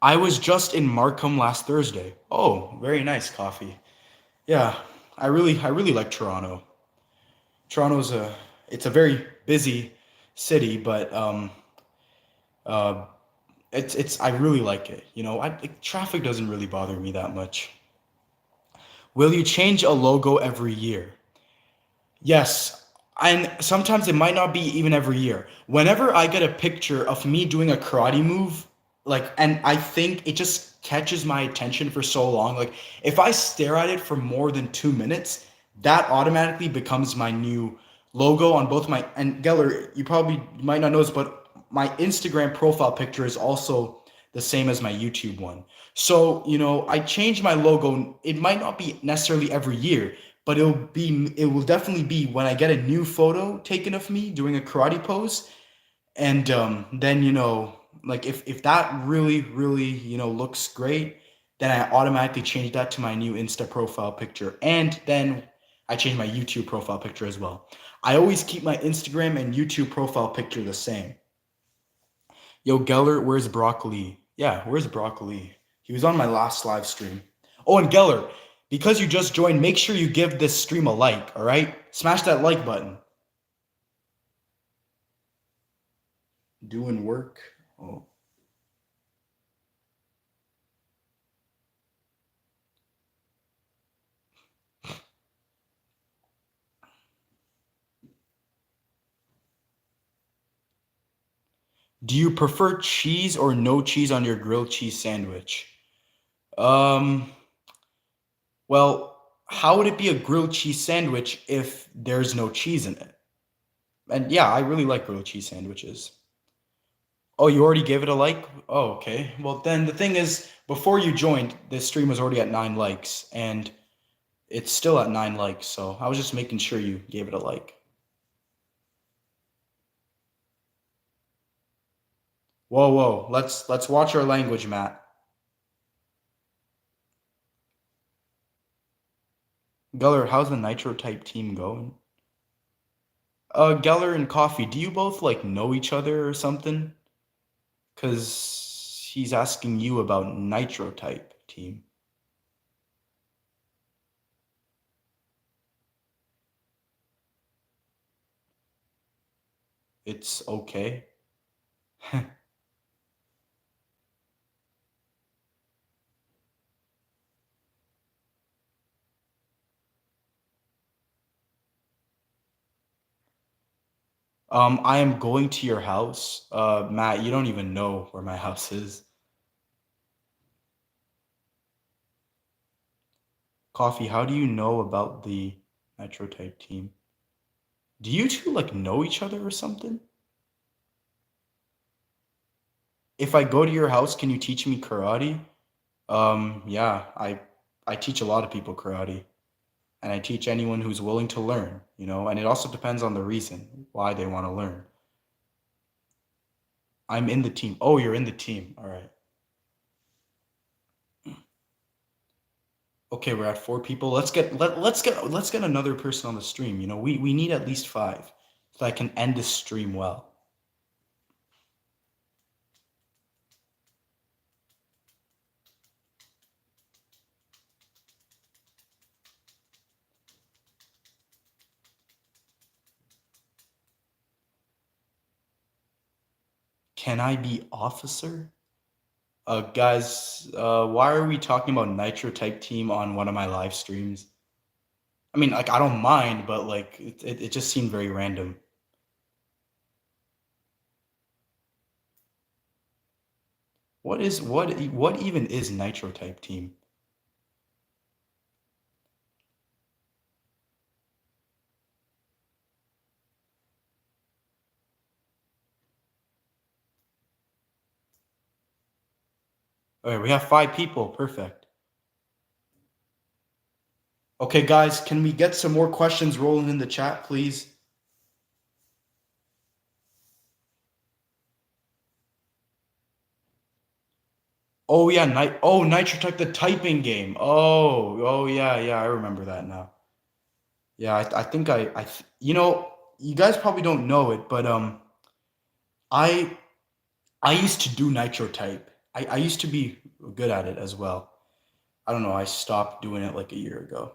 Speaker 1: I was just in Markham last Thursday. Oh, very nice coffee. Yeah, I really like Toronto. Toronto's it's a very busy city, but uh, I really like it. Traffic doesn't really bother me that much. Will you change a logo every year? Yes, and sometimes it might not be even every year. Whenever I get a picture of me doing a karate move, and I think it just catches my attention for so long, like if I stare at it for more than 2 minutes, that automatically becomes my new logo on both my, and Geller, you might not notice, but my Instagram profile picture is also the same as my YouTube one. So, I change my logo. It might not be necessarily every year, but it will definitely be when I get a new photo taken of me doing a karate pose, and then like if that really looks great, then I automatically change that to my new Insta profile picture, and then I change my YouTube profile picture as well. I always keep my Instagram and YouTube profile picture the same. Yo, Geller, where's Broccoli? Yeah, where's Broccoli? He was on my last live stream. Oh, and Geller, because you just joined, make sure you give this stream a like, all right? Smash that like button. Doing work. Oh. Do you prefer cheese or no cheese on your grilled cheese sandwich? Um, well, how would it be a grilled cheese sandwich if there's no cheese in it? And yeah, I really like grilled cheese sandwiches. Oh, you already gave it a like? Oh, okay. Well, then the thing is, before you joined, this stream was already at 9 likes, and it's still at 9 likes, so I was just making sure you gave it a like. Whoa, whoa. Let's watch our language, Matt. Geller, how's the Nitro type team going? Geller and Coffee, do you both like know each other or something? Cause he's asking you about Nitro type team. it's okay. I am going to your house. Matt, you don't even know where my house is. Coffee, how do you know about the Metro type team? Do you two like know each other or something? If I go to your house, can you teach me karate? Yeah, I teach a lot of people karate, and I teach anyone who's willing to learn, you know, and it also depends on the reason why they want to learn. I'm in the team. Oh, you're in the team. All right. Okay, we're at four people. Let's get another person on the stream. You know, we need at least five so I can end this stream well. Can I be officer? Guys, why are we talking about Nitro type team on one of my live streams? I mean, like, I don't mind, but like, it just seemed very random. What even is Nitro type team? All right, we have five people. Perfect. Okay, guys, can we get some more questions rolling in the chat, please? Oh yeah, Nitro type the typing game. Oh yeah, I remember that now. Yeah, I think you know, you guys probably don't know it, but I I used to do Nitro type. I used to be good at it as well. I don't know, I stopped doing it like a year ago.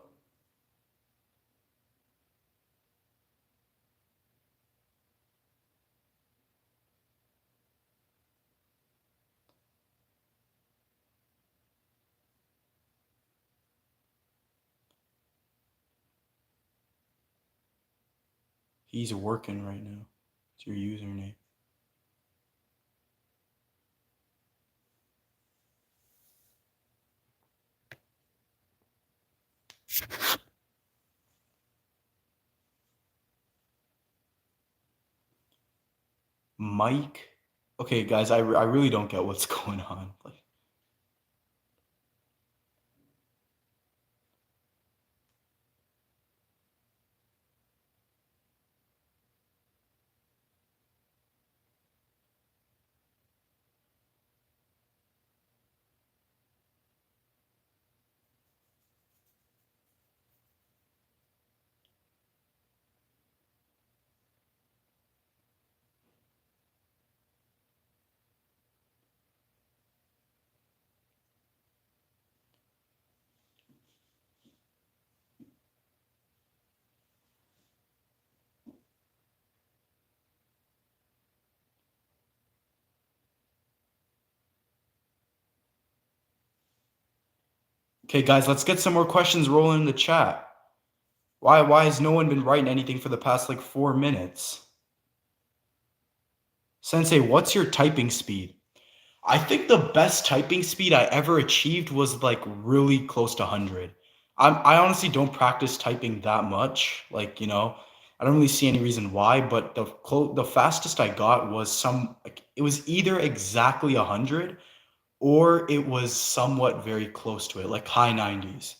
Speaker 1: He's working right now. It's your username. Mike. Okay, guys, I really don't get what's going on. Like, okay, guys, let's get some more questions rolling in the chat. Why has no one been writing anything for the past like 4 minutes? Sensei, what's your typing speed? I think the best typing speed I ever achieved was like really close to 100. I honestly don't practice typing that much. Like, you know, I don't really see any reason why, but the fastest I got was it was either exactly 100 or it was somewhat very close to it, like high 90s.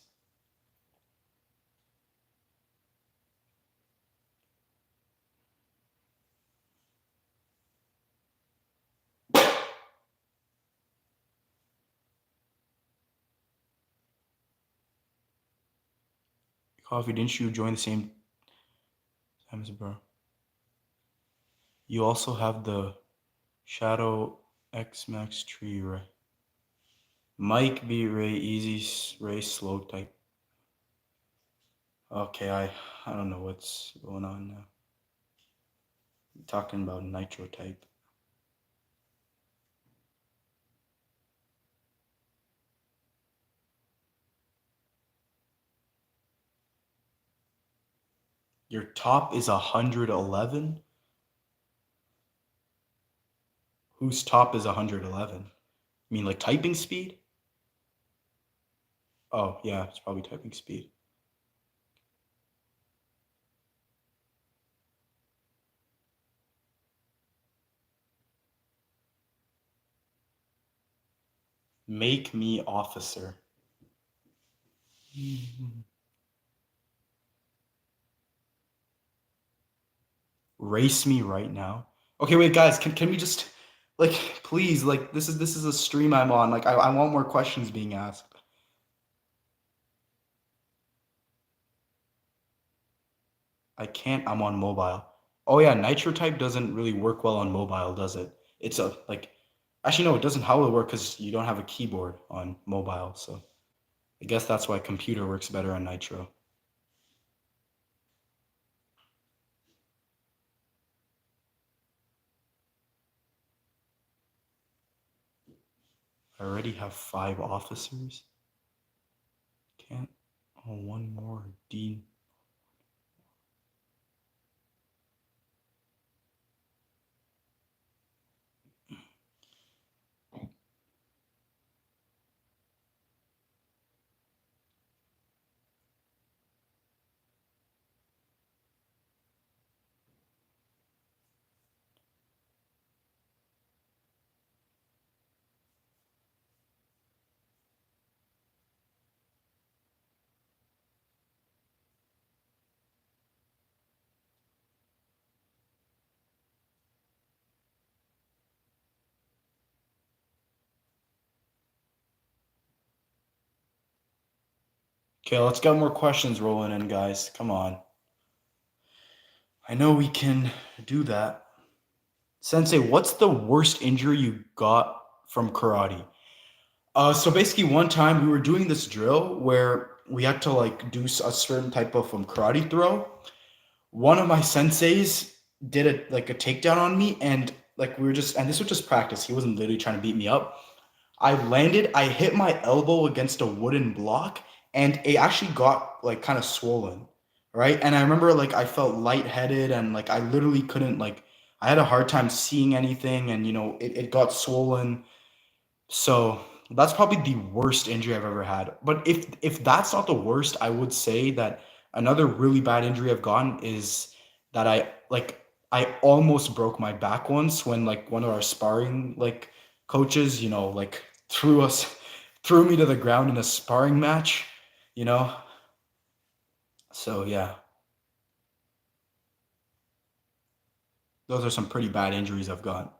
Speaker 1: Coffee, didn't you join the same time as bro? You also have the Shadow X Max tree, right? Mike B Ray Easy Ray Slow type. Okay, I don't know what's going on now. I'm talking about nitro type. Your top is 111? Whose top is 111? You mean like typing speed? Oh, yeah, it's probably typing speed. Make me officer. Race me right now. Okay, wait, guys, can we just like please, like this is a stream I'm on. Like I want more questions being asked. I can't, I'm on mobile. Oh yeah, nitro type doesn't really work well on mobile, does it? It's a like actually no, it doesn't. How will it work? Because you don't have a keyboard on mobile, so I guess that's why computer works better on nitro. I already have 5 officers. Can't. Oh, one more. Dean. Okay, let's get more questions rolling in, guys. Come on. I know we can do that. Sensei, what's the worst injury you got from karate? So basically, one time we were doing this drill where we had to like do a certain type of karate throw. One of my senseis did like a takedown on me, and like we were just, and this was just practice. He wasn't literally trying to beat me up. I landed, I hit my elbow against a wooden block, and it actually got like kind of swollen, right? And I remember like I felt lightheaded, and like I literally couldn't like I had a hard time seeing anything, and it got swollen. So that's probably the worst injury I've ever had. But if that's not the worst, I would say that another really bad injury I've gotten is that I almost broke my back once when like one of our sparring like coaches, like threw me to the ground in a sparring match, you know? So yeah, those are some pretty bad injuries I've gotten.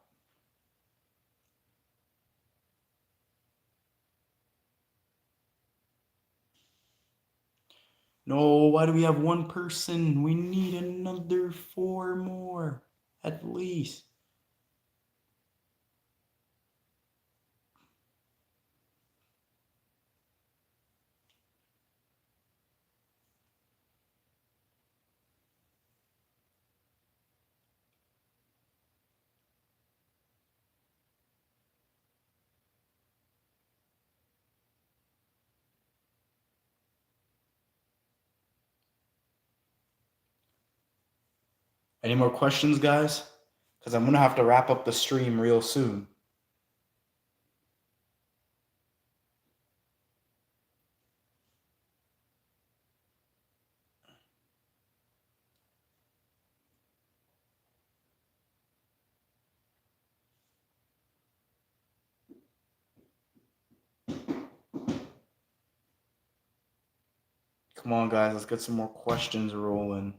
Speaker 1: No, why do we have one person? We need another 4 more at least. Any more questions, guys? Because I'm gonna have to wrap up the stream real soon. Come on, guys, let's get some more questions rolling.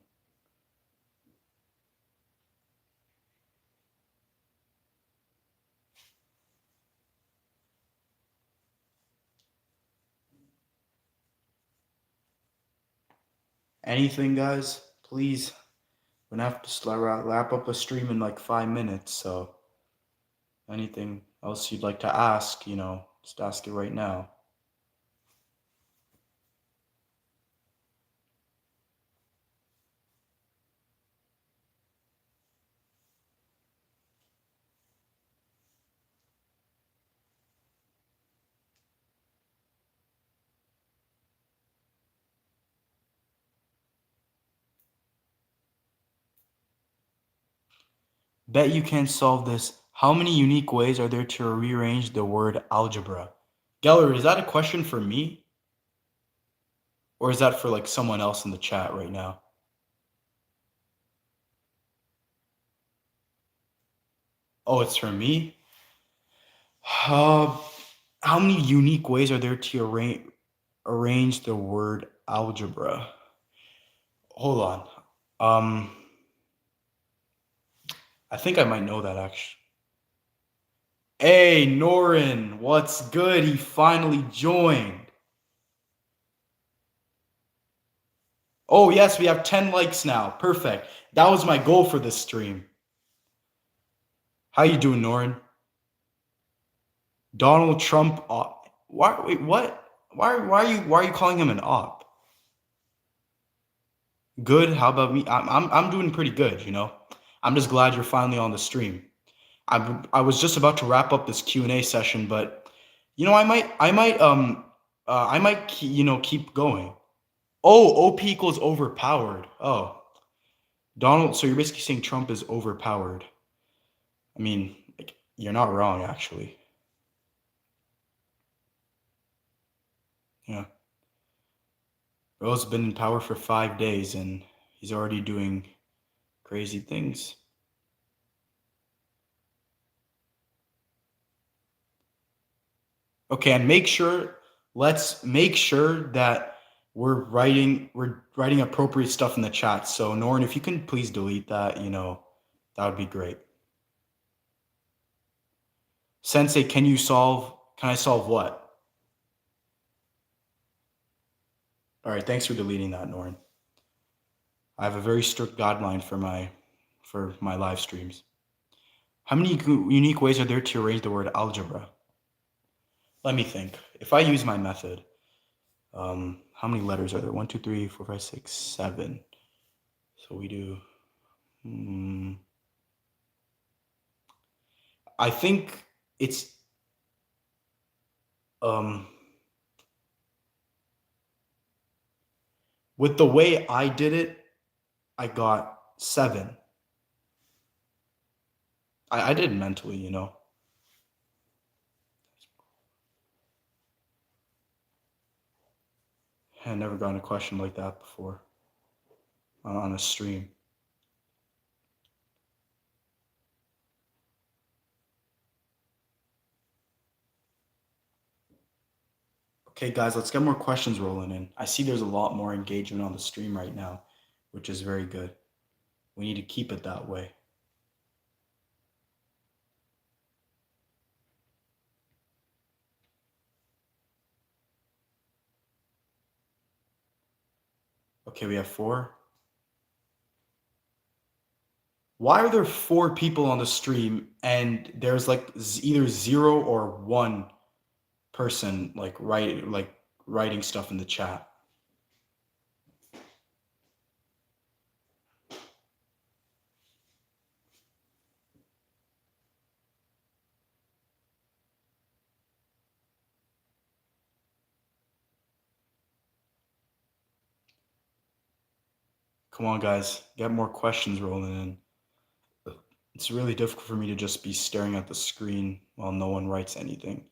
Speaker 1: Anything, guys? Please. We're gonna have to wrap up the stream in like 5 minutes, so anything else you'd like to ask, just ask it right now. Bet you can't solve this. How many unique ways are there to rearrange the word algebra? Geller, is that a question for me? Or is that for like someone else in the chat right now? Oh, it's for me? How many unique ways are there to arrange the word algebra? Hold on. I think I might know that actually. Hey, Norin, what's good? He finally joined. Oh, yes, we have 10 likes now. Perfect. That was my goal for this stream. How you doing, Norin? Donald Trump op. Wait, what? Why are you calling him an op? Good. How about me? I'm doing pretty good, you know. I'm just glad you're finally on the stream. I was just about to wrap up this Q&A session, but you know, I might keep going. Oh, OP equals overpowered. Oh, Donald, so you're basically saying Trump is overpowered. I mean, like, you're not wrong, actually. Yeah. Bro's been in power for 5 days and he's already doing crazy things. Okay, and let's make sure that we're writing appropriate stuff in the chat. So Norn, if you can please delete that, that would be great. Sensei, can I solve what? All right, thanks for deleting that, Norn. I have a very strict guideline for my live streams. How many unique ways are there to arrange the word algebra? Let me think. If I use my method, how many letters are there? 1, 2, 3, 4, 5, 6, 7. So we do. I think it's with the way I did it, I got 7. I did it mentally, you know. I never gotten a question like that before on a stream. Okay, guys, let's get more questions rolling in. I see there's a lot more engagement on the stream right now, which is very good. We need to keep it that way. Okay, we have 4. Why are there 4 people on the stream and there's like either 0 or 1 person like writing stuff in the chat? Come on, guys, get more questions rolling in. It's really difficult for me to just be staring at the screen while no one writes anything.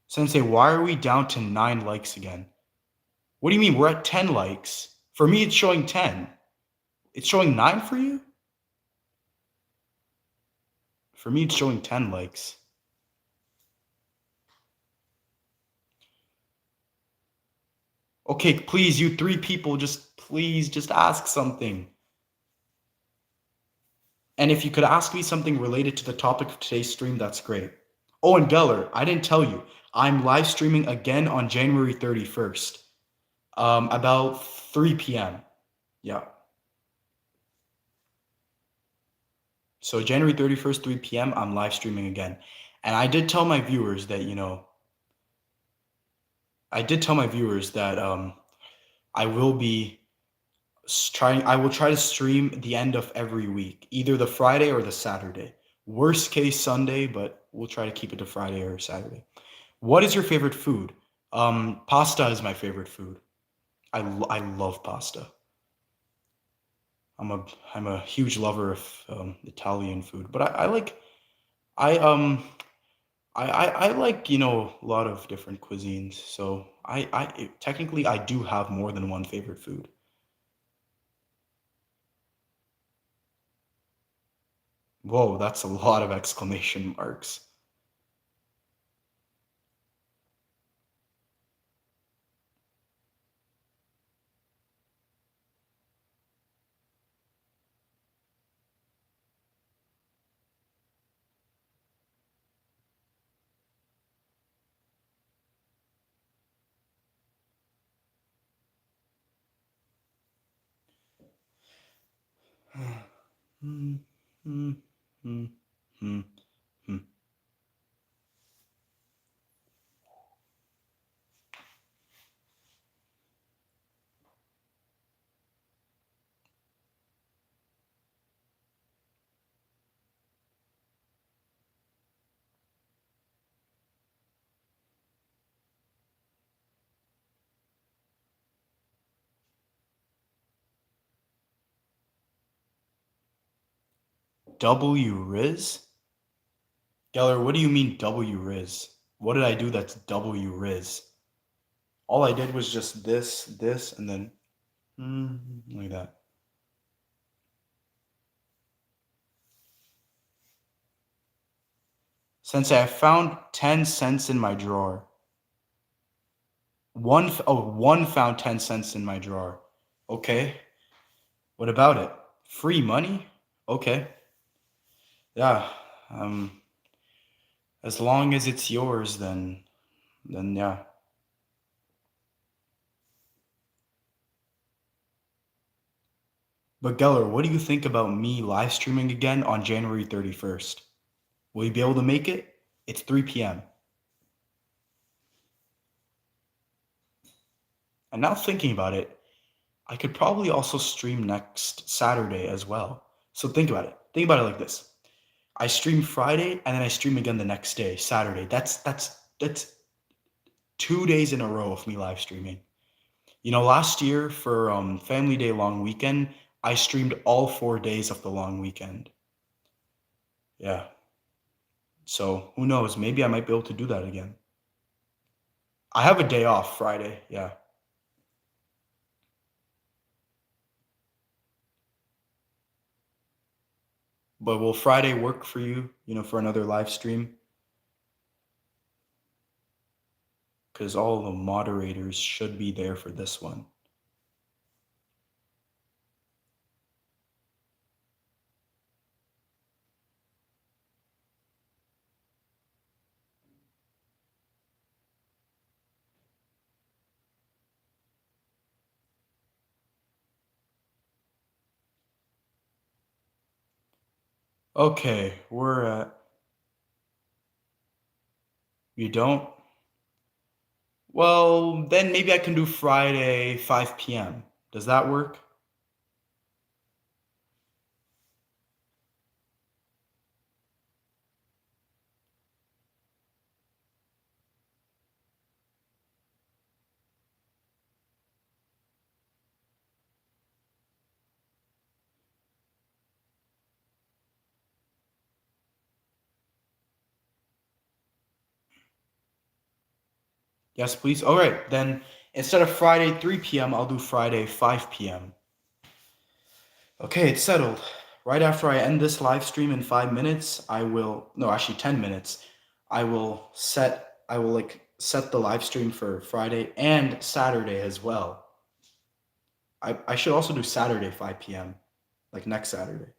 Speaker 1: Sensei, why are we down to 9 likes again? What do you mean? We're at 10 likes. For me, it's showing 10. It's showing 9 for you? For me, it's showing 10 likes. Okay, please, you 3 people, please ask something. And if you could ask me something related to the topic of today's stream, that's great. Oh, and Geller, I didn't tell you. I'm live streaming again on January 31st. About 3 p.m. Yeah. So January 31st, 3 p.m., I'm live streaming again. And I did tell my viewers that, I will be I will try to stream the end of every week, either the Friday or the Saturday. Worst case Sunday, but we'll try to keep it to Friday or Saturday. What is your favorite food? Pasta is my favorite food. I love pasta. I'm a I'm a huge lover of Italian food, but I like I I like, a lot of different cuisines. So technically I do have more than one favorite food. Whoa, that's a lot of exclamation marks. Hmm, hmm, hmm, hmm, hmm. W Riz? Geller, what do you mean W Riz? What did I do that's W Riz? All I did was just this, and then like that. Sensei, I found 10 cents in my drawer. One found 10 cents in my drawer. Okay. What about it? Free money? Okay. Yeah. Um, as long as it's yours, then yeah. But Geller, what do you think about me live streaming again on January 31st? Will you be able to make it? It's 3 p.m. And now thinking about it, I could probably also stream next Saturday as well. So think about it. Think about it like this. I stream Friday and then I stream again the next day, Saturday. That's 2 days in a row of me live streaming. Last year for Family Day long weekend, I streamed all 4 days of the long weekend. Yeah. So who knows? Maybe I might be able to do that again. I have a day off Friday. Yeah. But will Friday work for you, for another live stream? Because all the moderators should be there for this one. Okay, we're at. You don't? Well, then maybe I can do Friday, 5 p.m. Does that work? Yes, please. All right, then instead of Friday 3 p.m., I'll do Friday 5 p.m. Okay, it's settled. Right after I end this live stream in 5 minutes, I will, no, actually 10 minutes, I will like set the live stream for Friday and Saturday as well. I should also do Saturday 5 p.m., like next Saturday.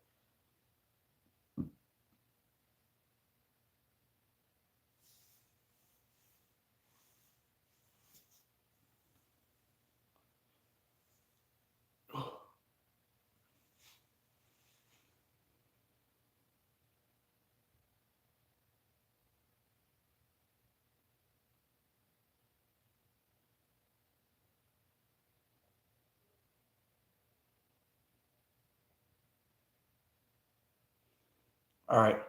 Speaker 1: All right.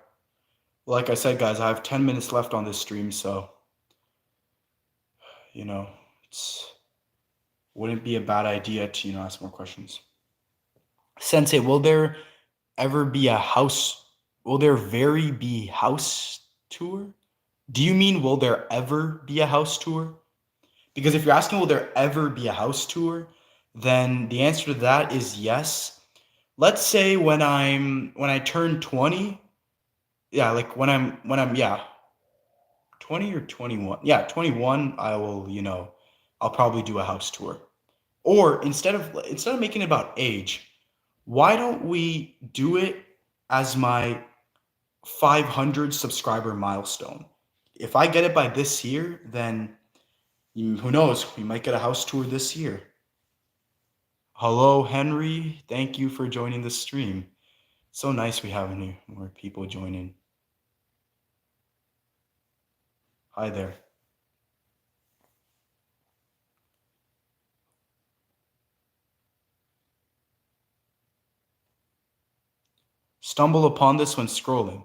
Speaker 1: Like I said, guys, I have 10 minutes left on this stream, so, you know, it's wouldn't be a bad idea to, ask more questions. Sensei, will there ever be a house? Will there very be house tour? Do you mean will there ever be a house tour? Because if you're asking will there ever be a house tour, then the answer to that is yes. Let's say when I turn 20, yeah, like when I'm yeah, 20 or 21. Yeah, 21, I will, I'll probably do a house tour. Or instead of making it about age, why don't we do it as my 500 subscriber milestone? If I get it by this year, then who knows? We might get a house tour this year. Hello, Henry. Thank you for joining the stream. So nice we have more people joining. Hi there. Stumble upon this when scrolling.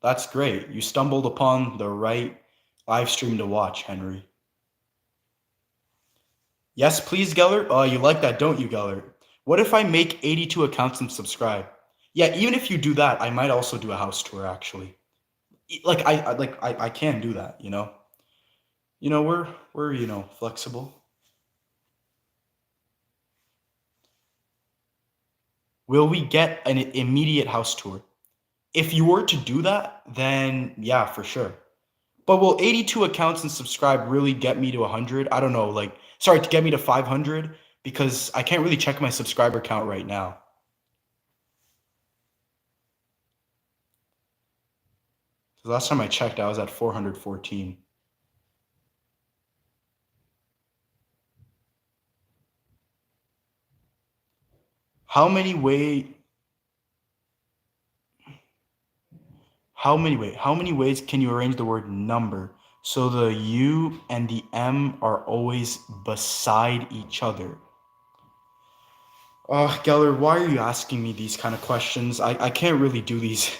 Speaker 1: That's great. You stumbled upon the right live stream to watch, Henry. Yes, please, Gellert. Oh, you like that, don't you, Gellert? What if I make 82 accounts and subscribe? Yeah, even if you do that, I might also do a house tour, actually. Like I can do that, we're flexible. Will we get an immediate house tour? If you were to do that, then yeah, for sure. But will 82 accounts and subscribe really get me to 100? I don't know, to get me to 500, because I can't really check my subscriber count right now. The last time I checked, I was at 414. How many ways can you arrange the word number so the U and the M are always beside each other? Geller, why are you asking me these kind of questions? I can't really do these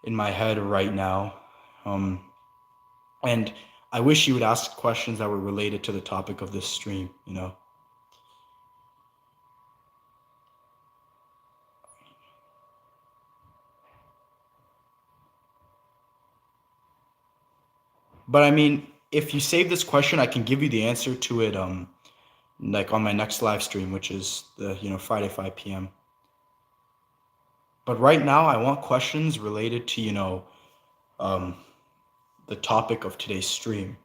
Speaker 1: in my head right now. And I wish you would ask questions that were related to the topic of this stream, But I mean, if you save this question, I can give you the answer to it like on my next live stream, which is the Friday 5 p.m. But right now I want questions related to the topic of today's stream.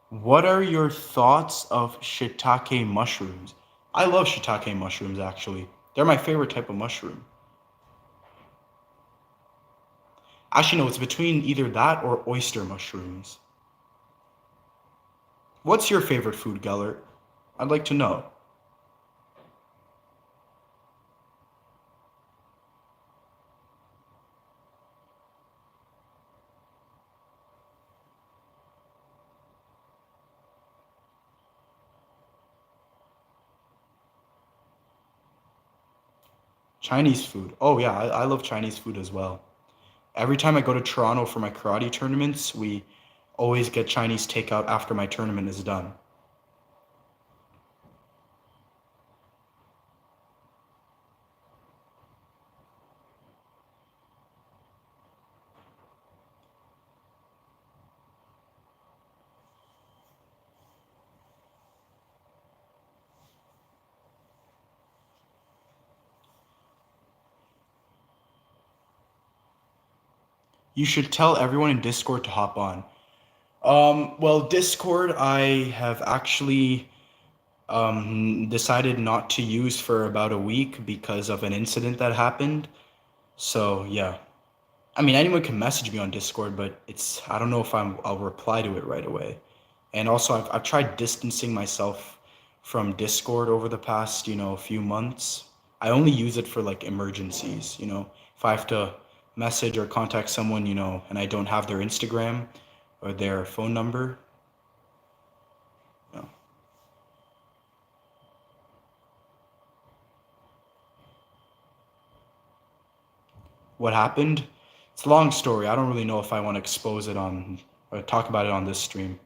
Speaker 1: What are your thoughts of shiitake mushrooms? I love shiitake mushrooms, actually. They're my favorite type of mushroom. Actually, no, it's between either that or oyster mushrooms. What's your favorite food, Gellert? I'd like to know. Chinese food. Oh yeah, I love Chinese food as well. Every time I go to Toronto for my karate tournaments, we always get Chinese takeout after my tournament is done. You should tell everyone in Discord to hop on. Well, Discord I have actually decided not to use for about a week because of an incident that happened. So yeah, I mean anyone can message me on Discord, but I don't know if I'll reply to it right away. And also I've tried distancing myself from Discord over the past few months. I only use it for like emergencies. If I have to message or contact someone, and I don't have their Instagram or their phone number, you know. What happened? It's a long story. I don't really know if I want to expose it on or talk about it on this stream.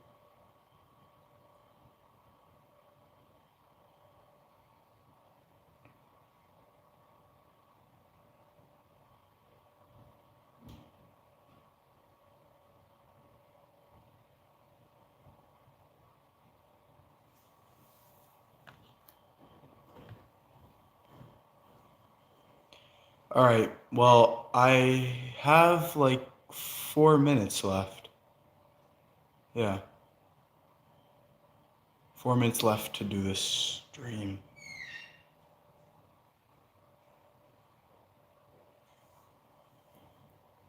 Speaker 1: All right. Well, I have like 4 minutes left. Yeah. 4 minutes left to do this stream.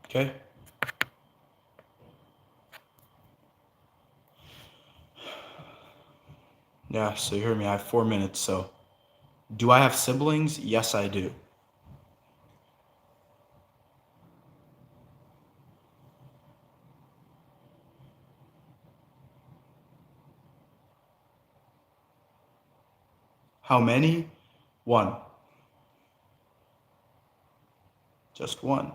Speaker 1: Okay. Yeah, so you heard me. I have 4 minutes. So, do I have siblings? Yes, I do. How many? One. Just one.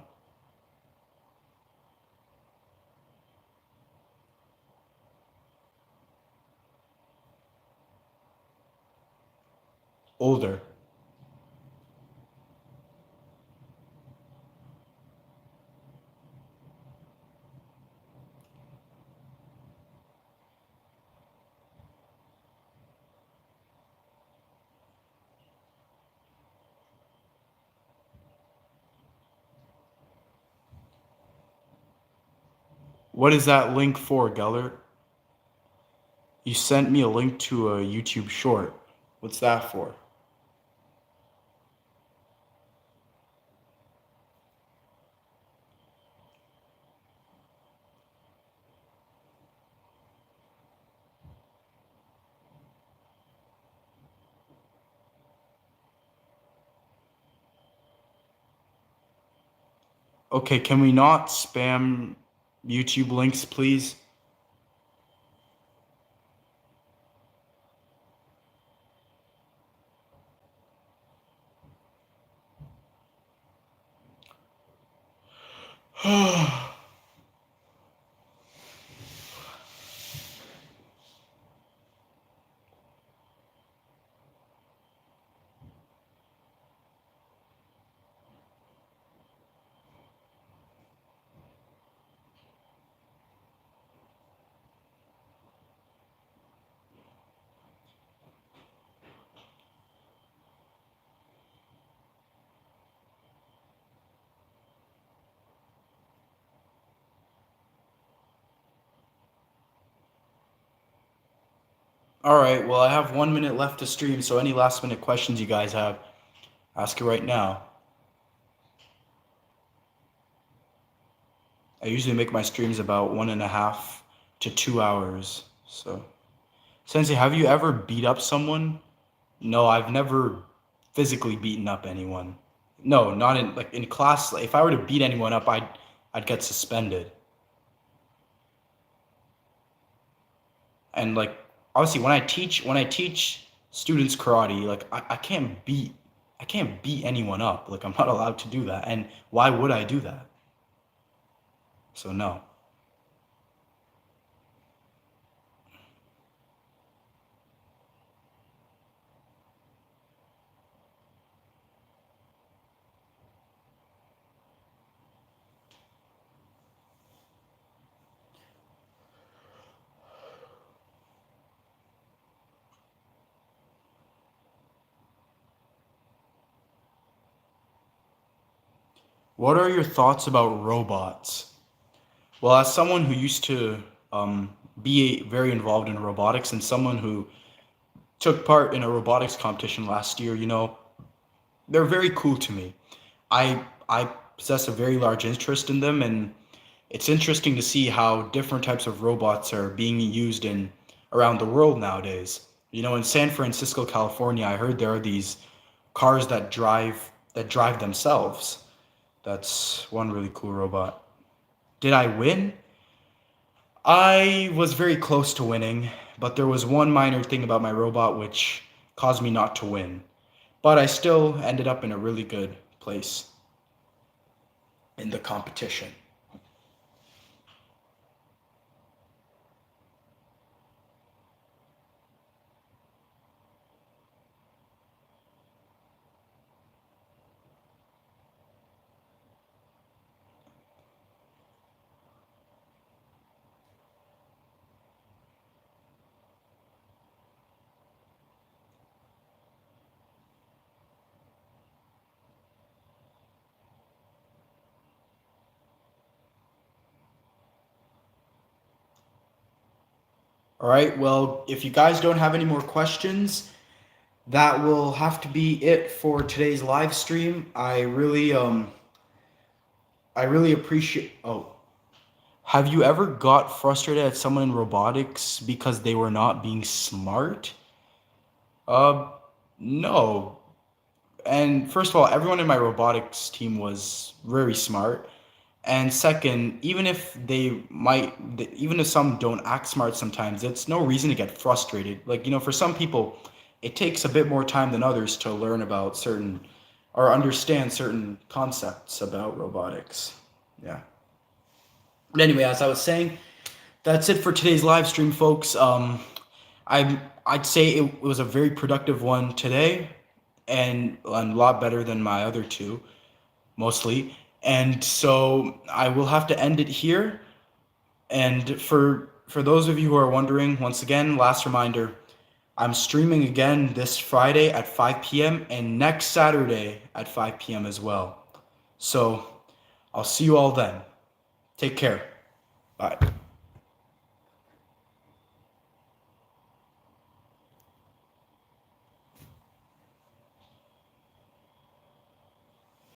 Speaker 1: Older. What is that link for, Gellert? You sent me a link to a YouTube short. What's that for? Okay, can we not spam YouTube links, please? All right, well, I have 1 minute left to stream, so any last minute questions you guys have, ask it right now. I usually make my streams about 1.5 to 2 hours. So, Sensei, have you ever beat up someone? No, I've never physically beaten up anyone. No, not in class. If I were to beat anyone up, I'd get suspended. And obviously when I teach students karate, I can't beat anyone up. Like I'm not allowed to do that. And why would I do that? So no. What are your thoughts about robots? Well, as someone who used to be very involved in robotics and someone who took part in a robotics competition last year, they're very cool to me. I possess a very large interest in them, and it's interesting to see how different types of robots are being used in around the world nowadays. In San Francisco, California, I heard there are these cars that drive themselves That's one really cool robot. Did I win? I was very close to winning, but there was one minor thing about my robot which caused me not to win. But I still ended up in a really good place in the competition. All right, well, if you guys don't have any more questions, that will have to be it for today's live stream. I really appreciate. Oh, have you ever got frustrated at someone in robotics because they were not being smart? Uh, no. And first of all, everyone in my robotics team was very smart. And second, even if some don't act smart sometimes, it's no reason to get frustrated. Like, for some people, it takes a bit more time than others to learn about certain or understand certain concepts about robotics. Yeah. But anyway, as I was saying, that's it for today's live stream, folks. I'd say it was a very productive one today, and a lot better than my other two, mostly. And so I will have to end it here. And for those of you who are wondering, once again, last reminder, I'm streaming again this Friday at 5 p.m. and next Saturday at 5 p.m. as well. So I'll see you all then. Take care. Bye.